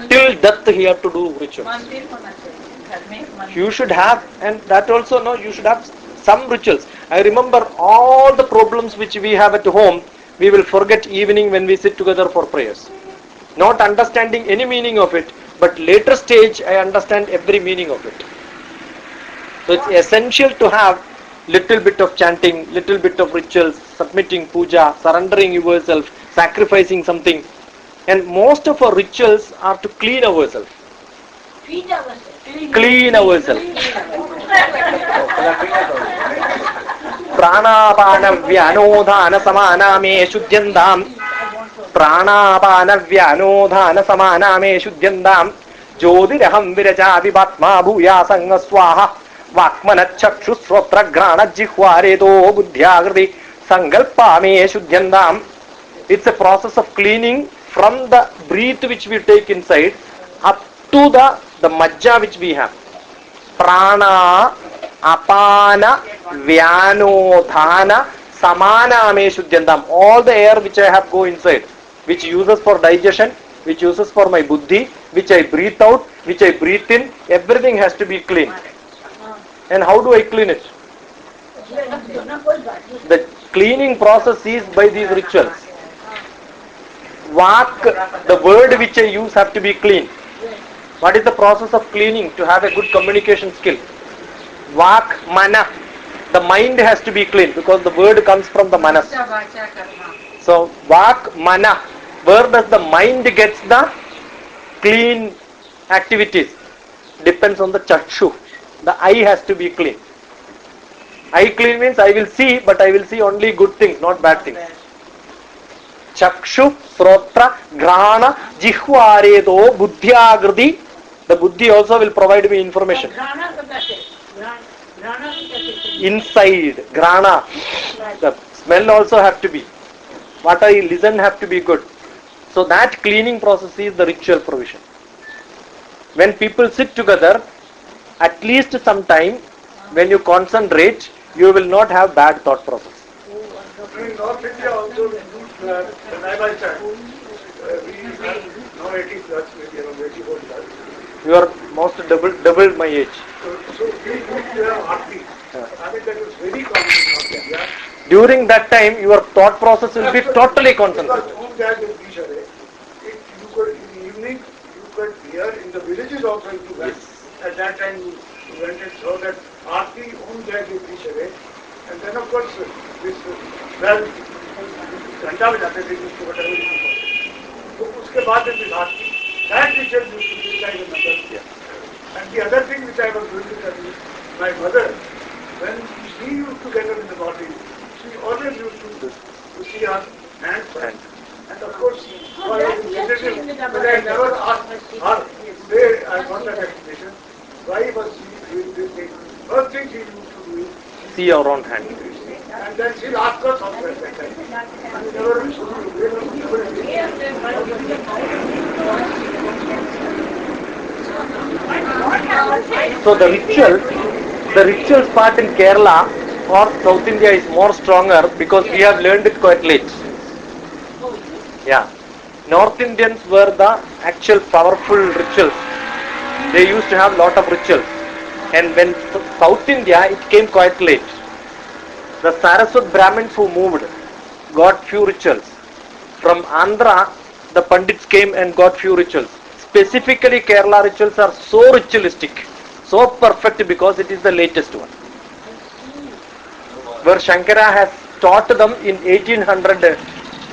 Till death he have to do rituals. मंदिर होना चाहिए घर में मंदिर. You should have, and that also no, you should have some rituals. I remember all the problems which we have at home, we will forget evening when we sit together for prayers. Not understanding any meaning of it, but later stage I understand every meaning of it. So it's essential to have little bit of chanting, little bit of rituals, submitting puja, surrendering yourself, sacrificing something. And most of our rituals are to clean ourselves. Feed ourselves. Clean ourselves. Pranapana vyanodhana samana me shuddhyandam. Pranapana vyanodhana samana me shuddhyandam. Jodiraham viraja vibatma bhuya sanga swaha. Vakmana chakshu srotra grana jihwaredo buddhyagrati sangalpa me shuddhyandam. It's a process of cleaning from the breath which we take inside up to the majja which we have. Prana, apana, vyanodhana, samana me shuddhyandam. All the air which I have go inside, which uses for digestion, which uses for my buddhi, which I breathe out, which I breathe in, everything has to be clean. And how do I clean it? The cleaning process is by these rituals. Vak, the word which I use have to be clean. What is the process of cleaning to have a good communication skill? Vak, mana, the mind has to be clean because the word comes from the manas. अच्छा वाचा करना. So vak, mana, where does the mind gets the clean activities? Depends on the chakshu. The eye has to be clean. Eye clean means I will see, but I will see only good things, not bad things. Chakshu, Srotra, Grana, Jihwaredo, Buddhyagrati. The Buddhi also will provide me information. Grana ko kaise? Grana ko kaise? Inside, Grana. The smell also have to be. What I listen have to be good. So that cleaning process is the ritual provision. When people sit together, at least some time, when you concentrate, you will not have bad thought process. In North India also we do the Naibai chant. We have now 80 plus, maybe around 84 plus. You are most double my age. So we do the aarti. I mean that is very common in North India. During that time, your thought process will be totally concentrated. Jagdishare, you could, in the evening, you could hear in the villages also if you went. At that time you went and saw that Aarti Om Jagdishare, and then of course this well, Ganta Vijata, they used to whatever you call it. So uske baad this Aarti, that ritual used to be like another. And the other thing which I was going to tell you, my mother, when she used to get up in the morning, she always used to see her hands first. And of course, while I was visiting, but I never asked her, where I got that explanation, why was she doing this thing? First thing she used to do is, See your own hand. and then she'll ask us also at that time. And we never So the rituals part in Kerala or South India is more stronger because we have learned it quite late. Yeah. North Indians were the actual powerful rituals. They used to have lot of rituals. And when South India, it came quite late. The Saraswat Brahmins who moved got few rituals. From Andhra, the Pandits came and got few rituals. Specifically, Kerala rituals are so ritualistic, so perfect because it is the latest one. Where Shankara has taught them in 1800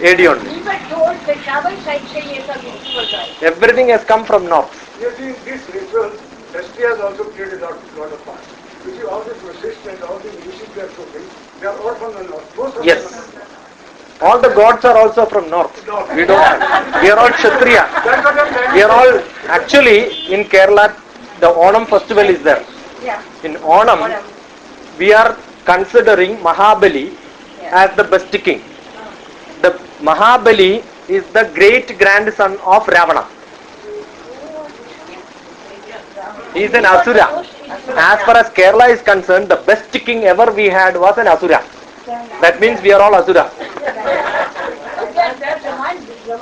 AD only. We were told the travel site से ये सब rituals आए. Everything has come from north. You see, this ritual, history has also played a lot of part. You see, all this Vasishtha and all these rishis they are talking, they are all from the north. Most of Yes. them are from the north. All the gods are also from north. We don't have. We are all Kshatriya. That's what I'm saying. We are all, actually, in Kerala, the Onam festival is there. Yeah. In Onam, we are considering Mahabali as the best king. The Mahabali is the great grandson of Ravana. He is an Asura. As far as Kerala is concerned, the best king ever we had was an Asura. That means we are all Asura.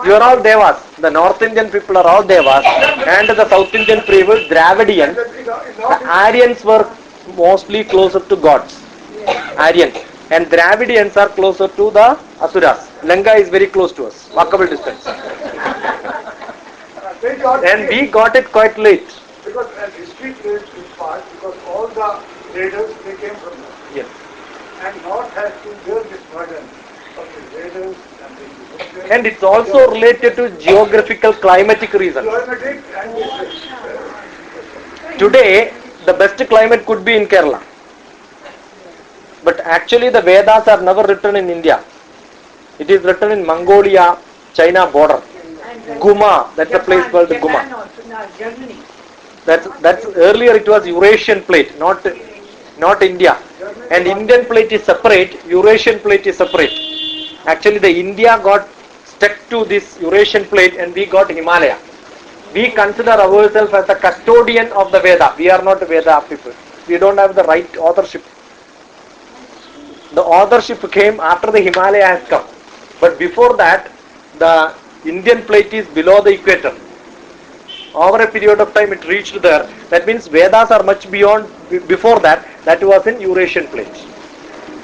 You are all Devas. The North Indian people are all Devas. And the South Indian people, Dravidian. The Aryans were mostly closer to gods. Aryans. And Dravidians are closer to the Asuras. Lanka is very close to us. Walkable distance. And we got it quite late. Because as history plays its part, because all the raiders, they came from north. Yes. And north has to bear this burden of the raiders and the Europeans. And it's also related to geographical climatic reasons. Climatic and this, Today, the best climate could be in Kerala. But actually the Vedas are never written in India. It is written in Mongolia, China border. Guma, that's a place called Guma. That's earlier it was Eurasian plate, not India. And Indian plate is separate, Eurasian plate is separate. Actually the India got stuck to this Eurasian plate and we got Himalaya. We consider ourselves as the custodian of the Veda. We are not Veda people. We don't have the right authorship. The authorship came after the Himalaya has come. But before that, the Indian plate is below the equator. Over a period of time it reached there. That means Vedas are much beyond, before that, that was in Eurasian plate.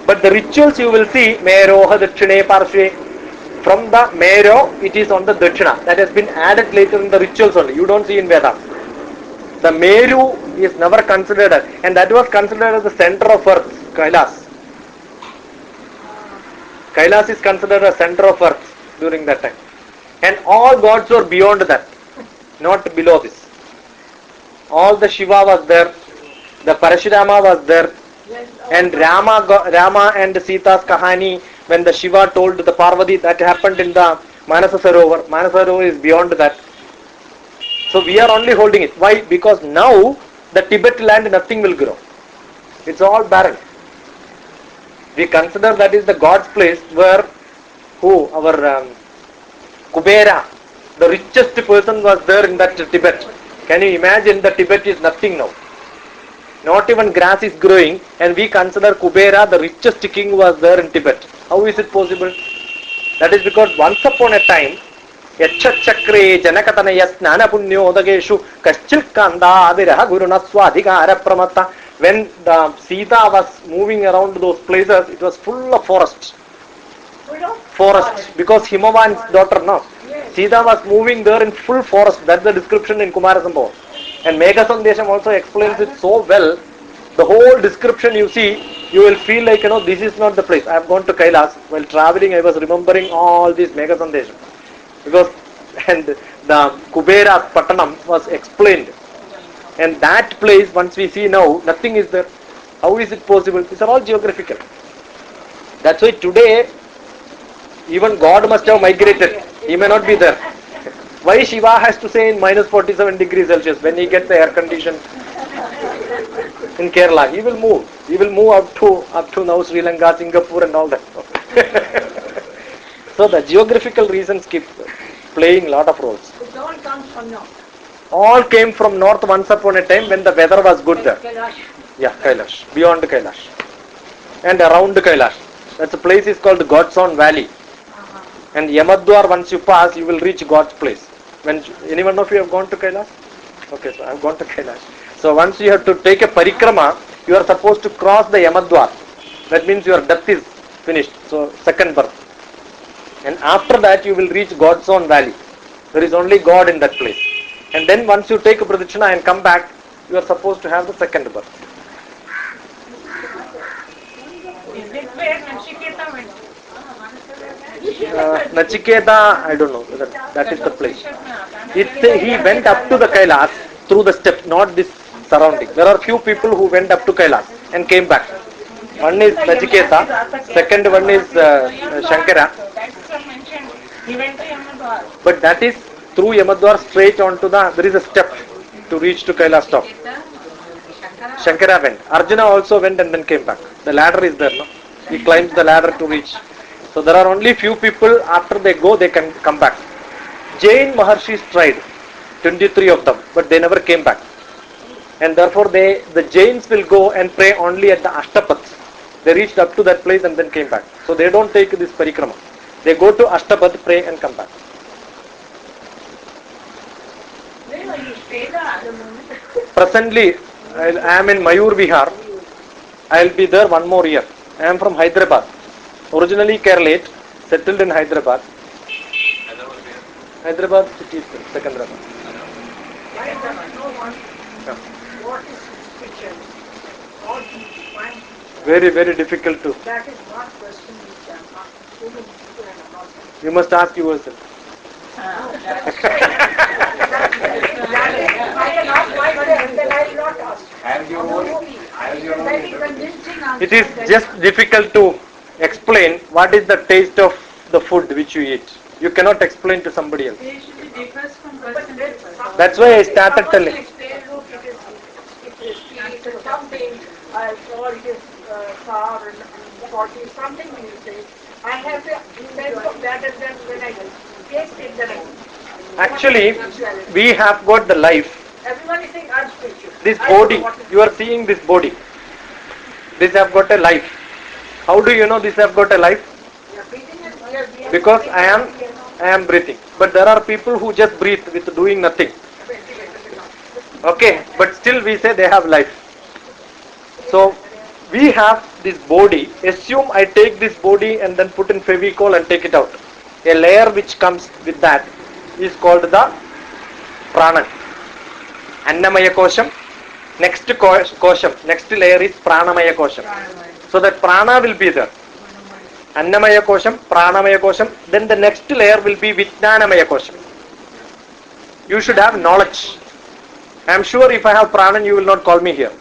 But the rituals you will see, Meroha Dakshine Parshve, from the Mero, it is on the Dakshina. That has been added later in the rituals only. You don't see in Vedas. The Meru is never considered as, and that was considered as the center of earth, Kailas. Kailas is considered a center of earth during that time. And all gods were beyond that, not below this. All the Shiva was there, the Parashurama was there, and Rama and Sita's Kahani, when the Shiva told the Parvati, that happened in the Manasa Sarovar. Manasa Sarovar is beyond that. So we are only holding it. Why? Because now the Tibet land nothing will grow. It's all barren. We consider that is the God's place where our Kubera, the richest person was there in that Tibet. Can you imagine the Tibet is nothing now? Not even grass is growing, and we consider Kubera, the richest king, was there in Tibet. How is it possible? That is because once upon a time, Yachachakre Janakatanaya Snana Punyo Dageshu Kashchilkanda Adiraha Guruna Swadhikara Pramata. When the Sita was moving around those places, it was full of forests. Full of forest because Himavan's daughter, no. Sita was moving there in full forest. That's the description in Kumarasambhavam. And Megha Sandesham also explains it so well. The whole description you see, you will feel like, this is not the place. I have gone to Kailas. While traveling, I was remembering all these Megha Sandesham. Because, and the Kubera Pattanam was explained. And that place, once we see now, nothing is there. How is it possible? These are all geographical. That's why today, even God must have migrated. He may not be there. Why Shiva has to say in minus 47 degrees Celsius when he gets the air condition in Kerala? He will move. He will move up to now Sri Lanka, Singapore and all that. So the geographical reasons keep playing a lot of roles. It all comes from north. All came from north once upon a time when the weather was good there. Kailash. Yeah, Kailash. Beyond Kailash. And around Kailash. That's a place is called God's Own Valley. And Yamadwar, once you pass, you will reach God's place. When anyone of you have gone to Kailash? Okay, so I have gone to Kailash. So once you have to take a parikrama, you are supposed to cross the Yamadwar. That means your death is finished. So second birth. And after that you will reach God's Own Valley. There is only God in that place. And then once you take a pradakshina and come back, you are supposed to have the second birth. Is it where Nachiketa went? Nachiketa, I don't know. That is the place. He went up to the Kailas through the steps, not this surrounding. There are few people who went up to Kailas and came back. One is Nachiketa, second one is Shankara. That's mentioned. He went to Yamadwar. But that is through Yamadwar straight onto there is a step to reach to Kailas top. Shankara went. Arjuna also went and then came back. The ladder is there, no? He climbs the ladder to reach. So there are only few people, after they go, they can come back. Jain Maharshis tried, 23 of them, but they never came back. And therefore the Jains will go and pray only at the Ashtapath. They reached up to that place and then came back. So they don't take this parikrama. They go to Ashtapath, pray and come back. Where are you staying at the moment? Presently, I am in Mayur Vihar. I will be there one more year. I am from Hyderabad. Originally Kerala, settled in Hyderabad. Hyderabad city, Secunderabad. What is fiction? How do you find Very, very difficult to. that is not question which I'm asking so many people and I'm not saying. You must ask yourself. I can ask my friend, then I will not ask. Have your own. Have your Very own. convincing answer. It is just difficult to explain what is the taste of the food which you eat. You cannot explain to somebody else. Usually differs from person to person. That's why I started telling. It is sweet, something, or it is sour and salty, something you say. I have a sense of that and then when I taste it, then I... Actually, we have got the life. Everyone is saying I'm spiritual. This I don't body, know what is- you are seeing this body. This have got a life. How do you know this have got a life? We are breathing and we are- Because I am breathing. But there are people who just breathe with doing nothing. Okay, but still we say they have life. So we have this body. Assume I take this body and then put in Fevicol and take it out. A layer which comes with that is called the Pranan. Annamaya Kosham. Next Kosham, next layer is Pranamaya Kosham. So that Prana will be there. Annamaya Kosham, Pranamaya Kosham. Then the next layer will be Vijnanamaya Kosham. You should have knowledge. I am sure if I have Pranan, you will not call me here.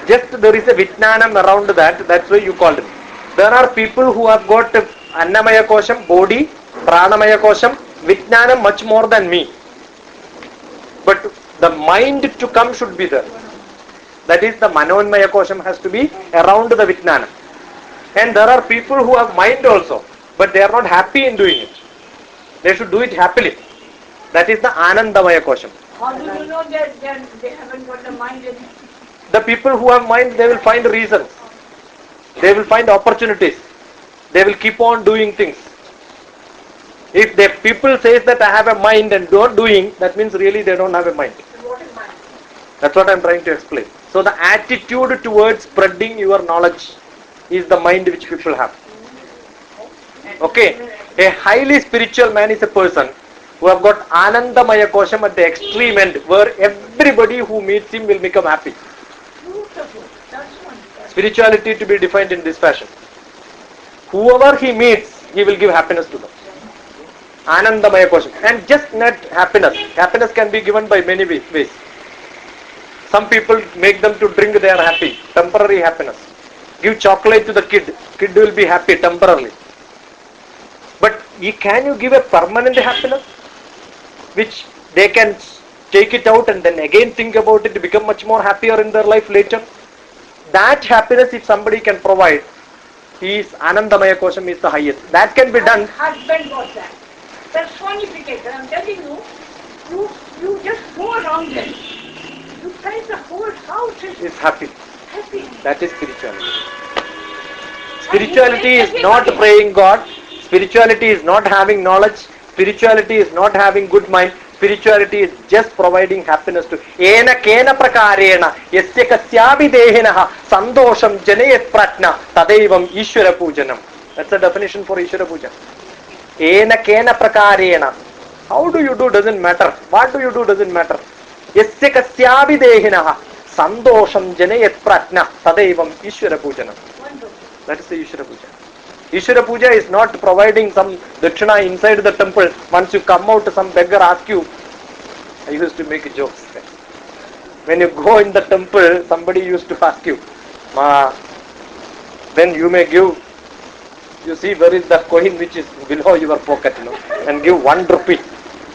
Just there is a Vijnanam around that, that's why you called me. There are people who have got Annamaya Kosham, body, Pranamaya Kosham, Vijnanam much more than me. But the mind to come should be there. That is the Manonmaya Kosham has to be around the Vijnana. And there are people who have mind also, but they are not happy in doing it. They should do it happily. That is the Anandamaya Kosham. How do you know that they haven't got the mind in it? The people who have mind, they will find reasons. They will find opportunities. They will keep on doing things. If the people says that I have a mind and not doing, that means really they don't have a mind. What is mind? That's what I am trying to explain. So the attitude towards spreading your knowledge is the mind which people have. Okay, a highly spiritual man is a person who have got Anandamaya Kosham at the extreme end, where everybody who meets him will become happy. Beautiful. That's wonderful. Spirituality to be defined in this fashion. Whoever he meets, he will give happiness to them. Anandamaya Kosham. And just not happiness. Happiness can be given by many ways. Some people make them to drink, they are happy. Temporary happiness. Give chocolate to the kid. Kid will be happy temporarily. But can you give a permanent happiness? Which they can take it out and then again think about it to become much more happier in their life later. That happiness, if somebody can provide, Anandamaya Kosham is the highest. That can be done. Husband got that. Personificator, I'm telling you, you just go around them. You find the whole house is Happy. happy. That is spirituality. Spirituality is not praying God. Spirituality is not having knowledge. Spirituality is not having good mind. Spirituality is just providing happiness to ena kena prakarena yasya kasyabi dehinaha sandosham janayat pratna tadaivam ishvara pujanam. That's the definition for ishvara puja. Ena kena prakarena. How do you do doesn't matter. What do you do doesn't matter. Yasya kasyabi dehinaha sandosham janayat pratna tadaivam ishvara pujanam. That is the ishvara puja. Ishvara puja is not providing some dakshina inside the temple. Once you come out, some beggar asks you. I used to make jokes. When you go in the temple, somebody used to ask you, Ma, then you may give, you see where is the coin which is below your pocket, and give 1 rupee.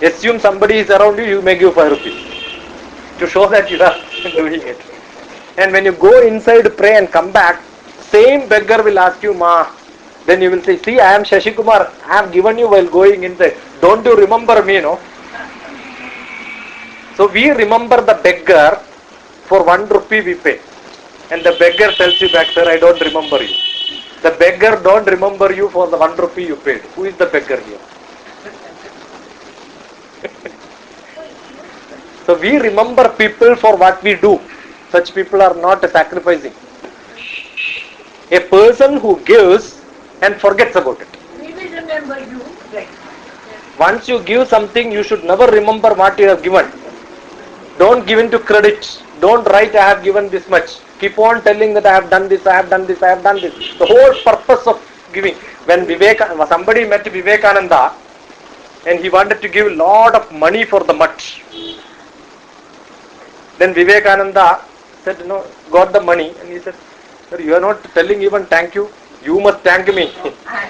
Assume somebody is around you, you may give 5 rupees. To show that you are doing it. And when you go inside, pray and come back, same beggar will ask you, Ma, then you will say, see, I am Shashi Kumar, I have given you while going inside. Don't you remember me, no? So we remember the beggar, for 1 rupee we pay. And the beggar tells you back, sir, I don't remember you. The beggar don't remember you for the 1 rupee you paid. Who is the beggar here? So we remember people for what we do. Such people are not sacrificing. A person who gives and forgets about it. We will remember you. Right. Once you give something, you should never remember what you have given. Don't give into credit. Don't write, I have given this much. Keep on telling that I have done this, I have done this, I have done this. The whole purpose of giving. When somebody met Vivekananda and he wanted to give a lot of money for the mutt. Then Vivekananda said, got the money, and he said, sir, you are not telling even thank you. You must thank me,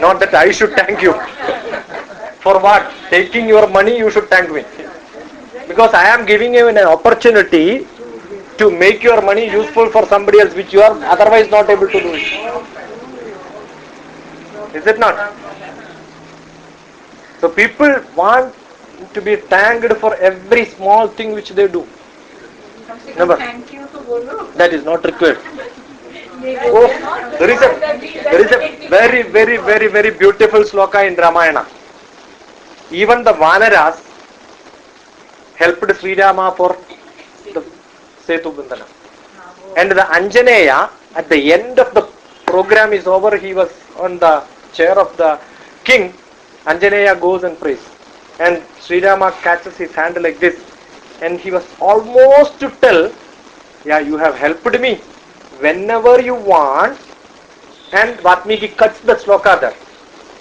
not that I should thank you. For what? Taking your money, you should thank me. Because I am giving you an opportunity to make your money useful for somebody else, which you are otherwise not able to do it. Is it not? So people want to be thanked for every small thing which they do. Never. That is not required. Oh, there is a very, very, very, very beautiful sloka in Ramayana. Even the Vanaras helped Sri Rama for the Setu Bandhana. And the Anjaneya, at the end of the program is over, he was on the chair of the king. Anjaneya goes and prays. And Sri Rama catches his hand like this. And he was almost to tell, yeah, you have helped me. Whenever you want, and Vatmiki cuts the sloka there.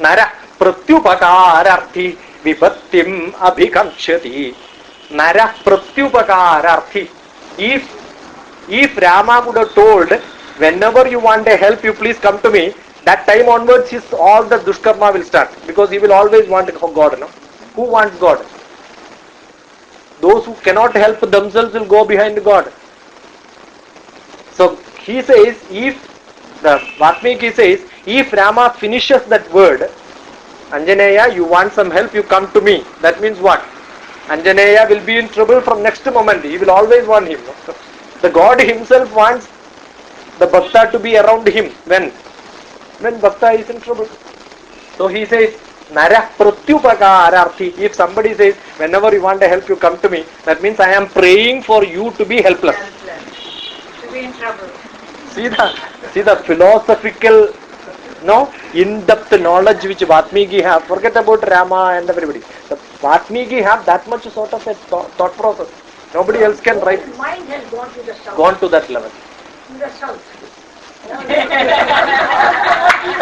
Nara pratyupakararthi vibhattim abhikamshati. Nara pratyupakararthi. If Rama would have told, whenever you want a help, you please come to me, that time onwards all the dushkarma will start. Because he will always want God. No? Who wants God? Those who cannot help themselves will go behind God. So he says, Vatmiki says, if Rama finishes that word, Anjaneya, you want some help, you come to me. That means what? Anjaneya will be in trouble from next moment. He will always want him. The God himself wants the Bhakta to be around him. When Bhakta is in trouble. So he says, Nara pratyupakararthi. If somebody says, whenever you want a help, you come to me, that means I am praying for you to be helpless. To be in trouble. See that? See the philosophical, no, in-depth knowledge which Vatmiki have. Forget about Rama and everybody. The Vatmiki have that much sort of a thought process. Nobody else can write. His mind has gone to the south. Gone to that level. To the south. All these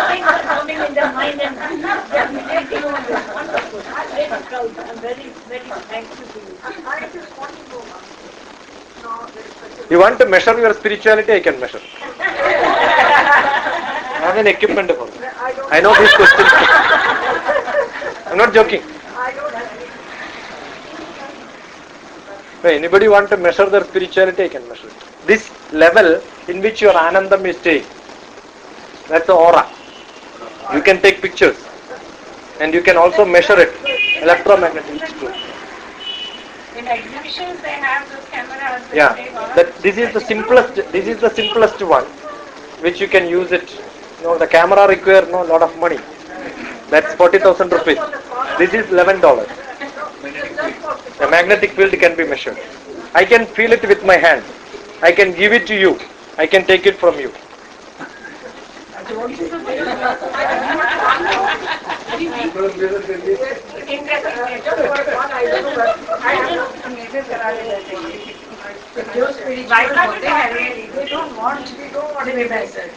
things are coming in their mind and they are relating on this. Wonderful. I'm very proud. I'm very, very thankful to you. I just want to know. You want to measure your spirituality? I can measure. I have an equipment for it. I know these questions. I'm not joking. I don't have any. Hey, anybody want to measure their spirituality? I can measure it. This level in which your Anandam is staying, that's the aura. You can take pictures and you can also measure it. Electromagnetic. In exhibitions, they have those cameras. Yeah, this is the simplest one, which you can use it. You know, the camera requires a lot of money. That's 40,000 rupees. This is $11. The magnetic field can be measured. I can feel it with my hand. I can give it to you. I can take it from you.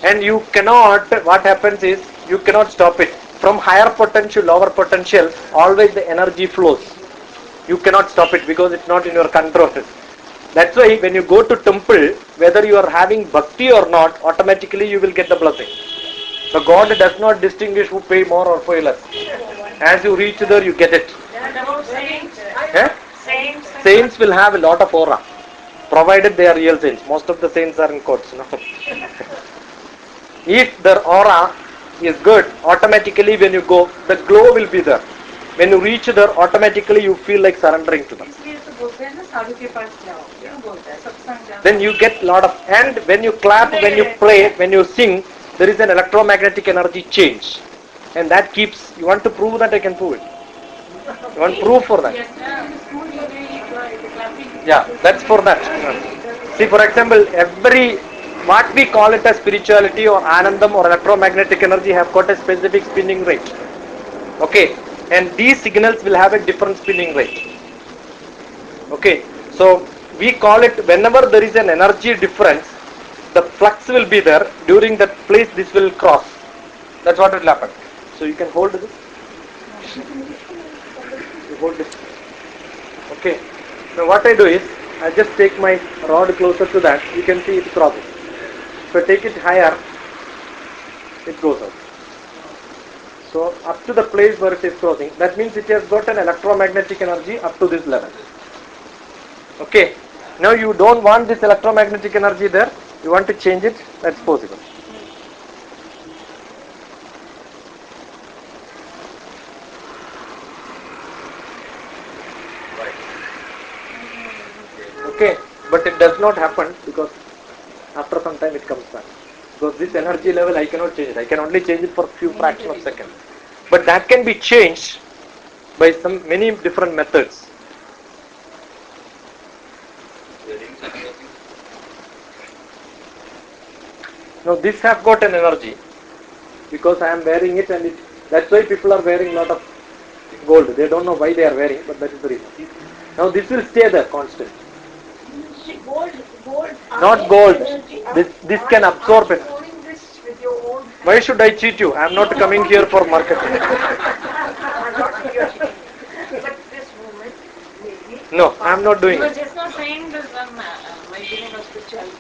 And you cannot, what happens is, you cannot stop it. From higher potential, lower potential, always the energy flows. You cannot stop it because it's not in your control. That's why when you go to temple, whether you are having bhakti or not, automatically you will get the blessing. The God does not distinguish who pay more or pay less. As you reach there, you get it. Saints will have a lot of aura, provided they are real saints. Most of the saints are in quotes. No? If their aura is good, automatically when you go, the glow will be there. When you reach there, automatically you feel like surrendering to them. Then you get lot of, and when you clap, when you play, when you sing, there is an electromagnetic energy change. And that keeps, you want to prove that, I can prove it. You want proof for that? Yeah, that's for that. See, for example, what we call it as spirituality or anandam or electromagnetic energy have got a specific spinning rate. Okay, and these signals will have a different spinning rate. Okay, so we call it, whenever there is an energy difference, the flux will be there. During that place, this will cross. That's what will happen. So you can hold this. You hold this. Okay. Now what I do is, I just take my rod closer to that. You can see it crosses. If I take it higher, it goes out. So up to the place where it is crossing, that means it has got an electromagnetic energy up to this level. Okay. Now you don't want this electromagnetic energy there. You want to change it, that's possible. Okay, but it does not happen because after some time it comes back. Because this energy level I cannot change it. I can only change it for a few fraction of seconds. But that can be changed by many different methods. Now this have got an energy because I am wearing it, and that's why people are wearing a lot of gold. They don't know why they are wearing, but that is the reason. Now this will stay there constant. Gold. Not gold. This can absorb it. Why should I cheat you? I am not coming here for marketing. No, I am not doing it. Just not saying this measuring of spirituality.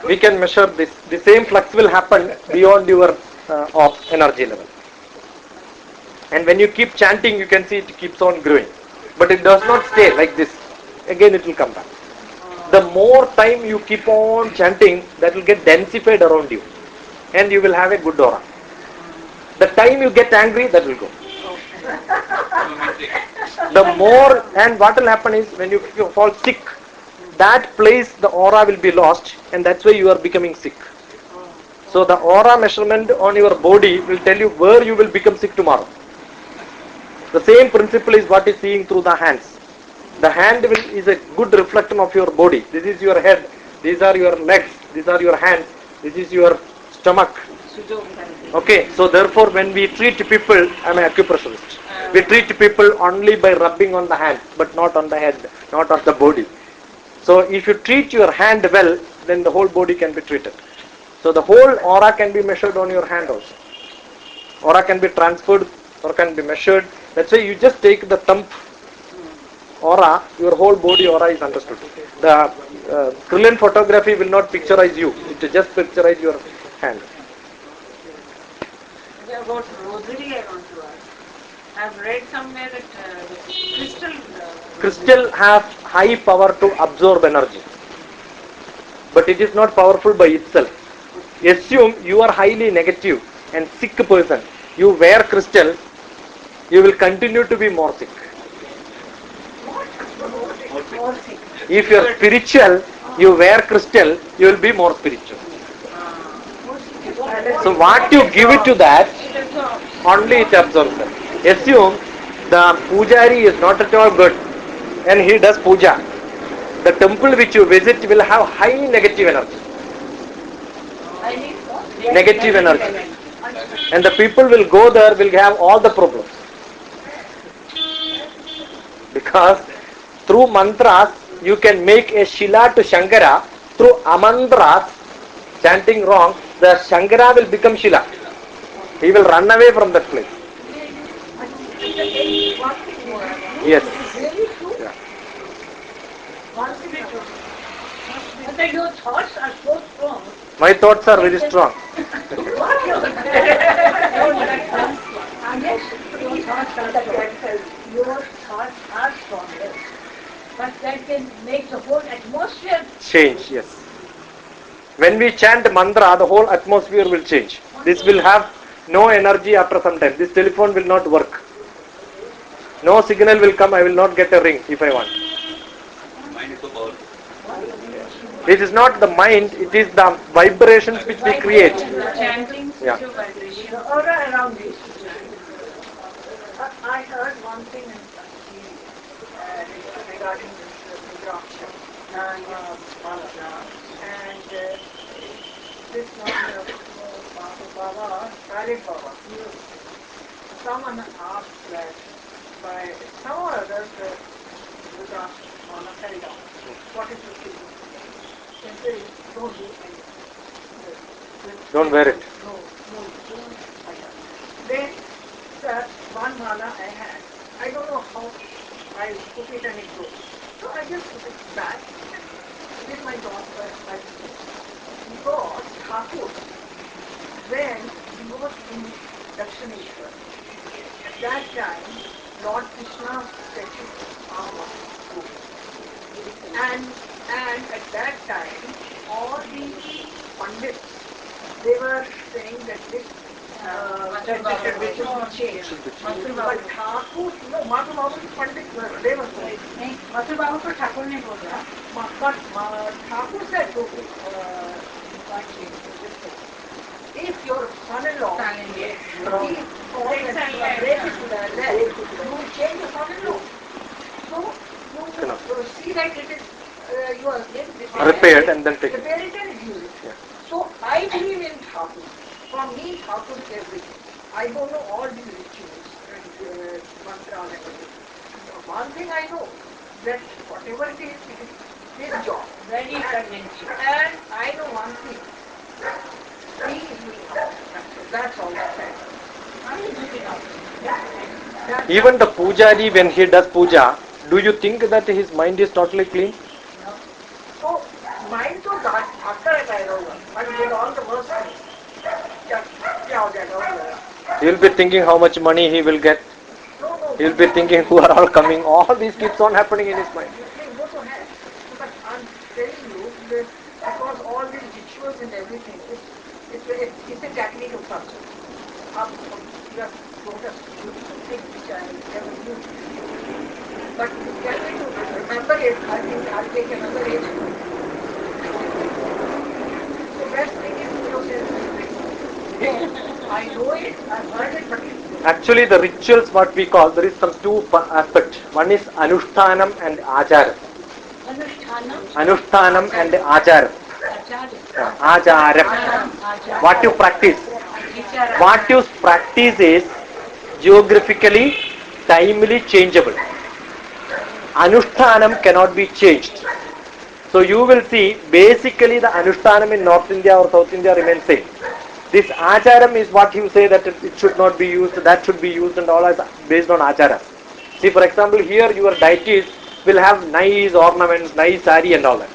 We can measure this. The same flux will happen beyond your energy level. And when you keep chanting, you can see it keeps on growing. But it does not stay like this. Again it will come back. The more time you keep on chanting, that will get densified around you. And you will have a good aura. The time you get angry, that will go. The more, and what will happen is when you fall sick, that place the aura will be lost, and that's why you are becoming sick. So the aura measurement on your body will tell you where you will become sick tomorrow. The same principle is what is seeing through the hands. The hand is a good reflection of your body. This is your head, these are your legs, these are your hands. This is your stomach. Okay, so therefore when we treat people, I am an acupressurist. We treat people only by rubbing on the hand, but not on the head, not on the body. So if you treat your hand well, then the whole body can be treated. So the whole aura can be measured on your hand also. Aura can be transferred or can be measured. That's why you just take the thumb aura, your whole body aura is understood. The Krillin photography will not picturize you, it will just picturize your hand. About rosary, I want to ask. I've read somewhere that Crystal have high power to absorb energy, but it is not powerful by itself. Assume you are highly negative and sick person. You wear crystal, you will continue to be more sick. If you are spiritual, you wear crystal, you will be more spiritual. So what you give it to that, only it absorbs it. Assume the pujari is not at all good and he does puja. The temple which you visit will have high negative energy. Negative energy. And the people will go there, will have all the problems. Because through mantras, you can make a Shila to Shankara. Through amantras, chanting wrong, the Shankara will become Shila. He will run away from that place. Yes. Yeah. But your thoughts are so strong. My thoughts are very strong. Your thoughts are strong, yes. But that can make the whole atmosphere Change, yes. When we chant mantra, the whole atmosphere will change. This will have no energy after some time. This telephone will not work. No signal will come. I will not get a ring if I want. It is not the mind, it is the vibrations which we create. chanting Yeah. vibration. the aura around it. I heard one thing regarding this Rudraksha mantra, and this one Baba, Khalid Baba, someone asked that by some or others Rudraksha mantra fell down. What is the secret? They say, don't do anything. Don't wear it. No, don't. Then, sir, one mala I had. I don't know how I put it and it goes. So I just put it back with my daughter. Because Thakur, when he was in Dakshineshwar, at that time, Lord Krishna statue and at that time, all the Pandits, they were saying that this tradition will change. But Thakur, no, Matu Babu Pandits were, they were saying. Matu Babu ko Thakur ne bola. But Thakur said, okay, if your son-in-law is falls and breaks to the leg, you will change your son-in-law. So, you see that it is, you are Repaired and then take it. repair it and use it. Yeah. So, I believe in Thakur. For me, Thakur is everything. I don't know all these rituals and mantras and everything. One thing I know, that whatever it is his job. Very convincing. And I know one thing. He is doing all. That's all I say. Even the pujari, when he does puja, do you think that his mind is totally clean? So, mind to God, after I die over, but with all the worst things. He will be thinking how much money he will get. No. He will be thinking who are all coming. All these keeps on happening in his mind. But I'm telling you, that because all these rituals and everything, it's a technique of something. You have told us things which I never knew. But tell me to remember it, I think I'll take another age. The best thing is I know it, I've heard it, but it's Actually, the rituals, what we call, there is some two aspects. One is anushtanam and acharam. Anushtanam. Anushtanam and acharam. Acharam. What you practice. What you practice is geographically, timely changeable. Anushtanam cannot be changed. So you will see basically the Anushtanam in North India or South India remains same. This Acharam is what you say that it should not be used, that should be used, and all is based on Acharam. See, for example, here your deities will have nice ornaments, nice sari and all that.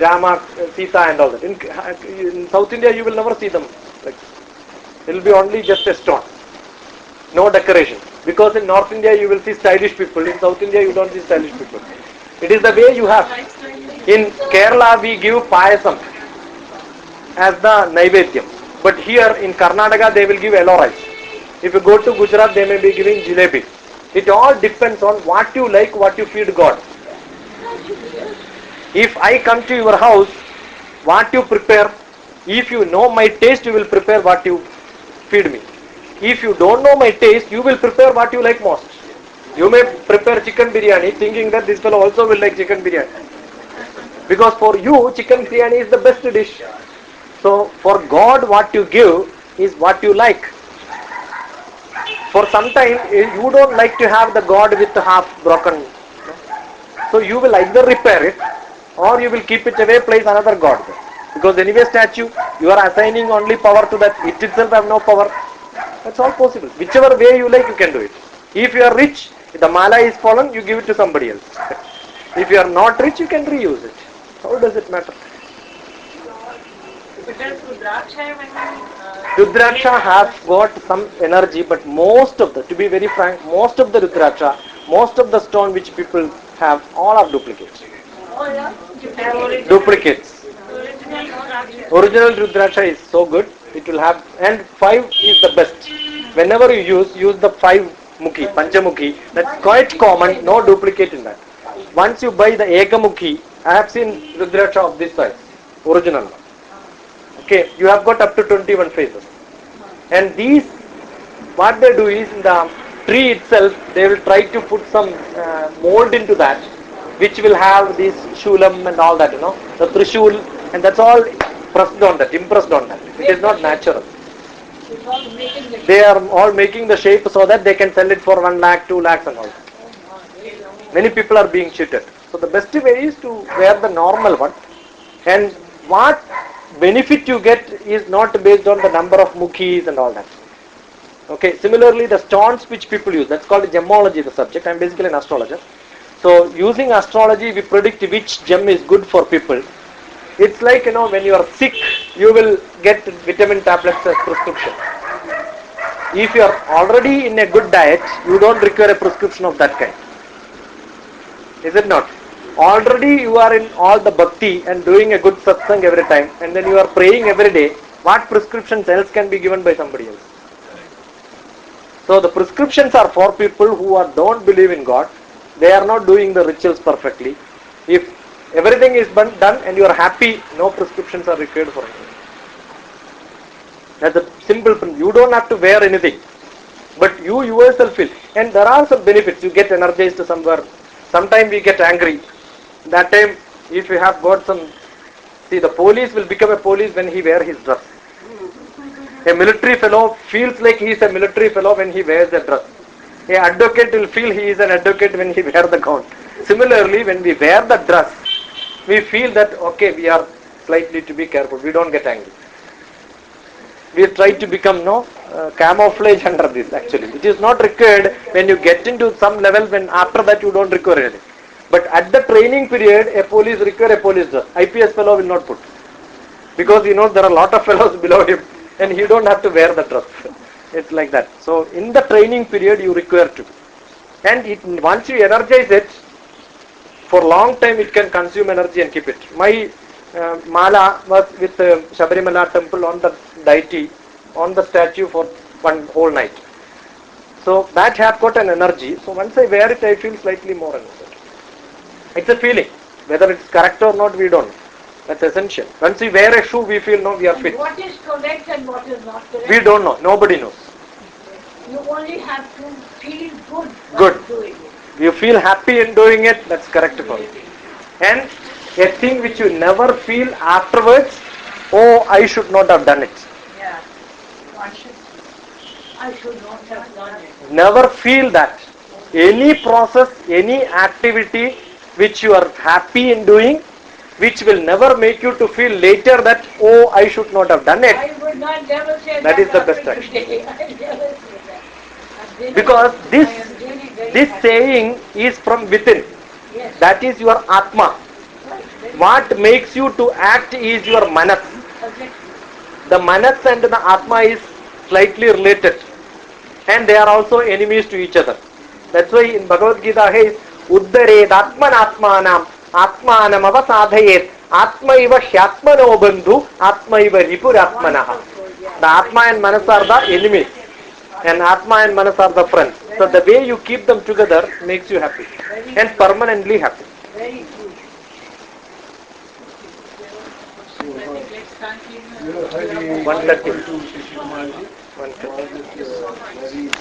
Rama, Sita and all that. In South India you will never see them like this. It will be only just a stone. No decoration. Because in North India you will see stylish people. In South India you don't see stylish people. It is the way you have. In Kerala we give payasam as the Naivedyam. But here in Karnataka they will give yellow rice. If you go to Gujarat they may be giving jalebi. It all depends on what you like, what you feed God. If I come to your house, what you prepare, if you know my taste, you will prepare what you feed me. If you don't know my taste, you will prepare what you like most. You may prepare chicken biryani thinking that this fellow also will like chicken biryani. Because for you, chicken biryani is the best dish. So for God, what you give is what you like. For some time, you don't like to have the God with half broken. So you will either repair it or you will keep it away, place another God there. Because anyway statue, you are assigning only power to that. It itself have no power. That's all possible. Whichever way you like, you can do it. If you are rich, if the mala is fallen, you give it to somebody else. If you are not rich, you can reuse it. How does it matter? Because Rudraksha, Rudraksha has got some energy, but most of the, to be very frank, most of the Rudraksha, most of the stone which people have, all are duplicates. Duplicates. Original Rudraksha is so good, it will have, and 5 is the best. Whenever you use the 5 mukhi, Panchamukhi, that's quite common, no duplicate in that. Once you buy the Ekamukhi, I have seen Rudraksha of this size, original one. Okay, you have got up to 21 faces. And these, what they do is, in the tree itself, they will try to put some mold into that, which will have this shulam and all that, the trishul, and that's all pressed on that, impressed on that. It is not natural. They are all making the shape so that they can sell it for 1 lakh, 2 lakhs and all. Many people are being cheated. So the best way is to wear the normal one. And what benefit you get is not based on the number of mukhis and all that. Okay, similarly the stones which people use, that's called gemology, the subject. I am basically an astrologer. So using astrology, we predict which gem is good for people. It's like, when you are sick, you will get vitamin tablets as prescription. If you are already in a good diet, you don't require a prescription of that kind. Is it not? Already you are in all the bhakti and doing a good satsang every time, and then you are praying every day. What prescriptions else can be given by somebody else? So the prescriptions are for people who don't believe in God. They are not doing the rituals perfectly. If everything is done and you are happy, no prescriptions are required for it. That's a simple principle. You don't have to wear anything, but you yourself feel. And there are some benefits. You get energized somewhere. Sometimes we get angry. That time, if you have got some, see, the police will become a police when he wears his dress. A military fellow feels like he is a military fellow when he wears a dress. An advocate will feel he is an advocate when he wears the gown. Similarly, when we wear the dress, we feel that, okay, we are slightly to be careful. We don't get angry. We try to become camouflage under this actually. It is not required when you get into some level, when after that you don't require anything. But at the training period, a police require a police dress. IPS fellow will not put. Because there are a lot of fellows below him and he don't have to wear the dress. It's like that. So in the training period you require to. And once you energize it, for long time it can consume energy and keep it. My mala was with Shabarimala temple on the deity, on the statue for one whole night. So that has got an energy. So once I wear it, I feel slightly more energetic. It's a feeling. Whether it's correct or not, we don't know. That's essential. Once we wear a shoe, we feel we are fit. What is correct and what is not correct? We don't know. Nobody knows. You only have to feel good Good. while doing it. You feel happy in doing it, that's correct for you. And a thing which you never feel afterwards, oh, I should not have done it. Yeah. Consciously. I should not have done it. Never feel that. Any process, any activity which you are happy in doing, which will never make you to feel later that, oh, I should not have done it. I would not never say That is the best after action. today. I never say that. I'm really- Because I this, am really very this happy. saying is from within. Yes. That is your Atma. Right, very What makes you to act is your Manas. exactly. The Manas and the Atma is slightly related. And they are also enemies to each other. That's why in Bhagavad Gita is Uddared Atman Atmanam Atmanam Avasadhayet Atma iva Hyatmano Bandhu Atma iva Ripur Atmanaha. The Atma and Manas are the enemies. And Atma and Manas are the friends. So the way you keep them together makes you happy. And permanently happy. Very true. Let's continue. 130. 130. 130.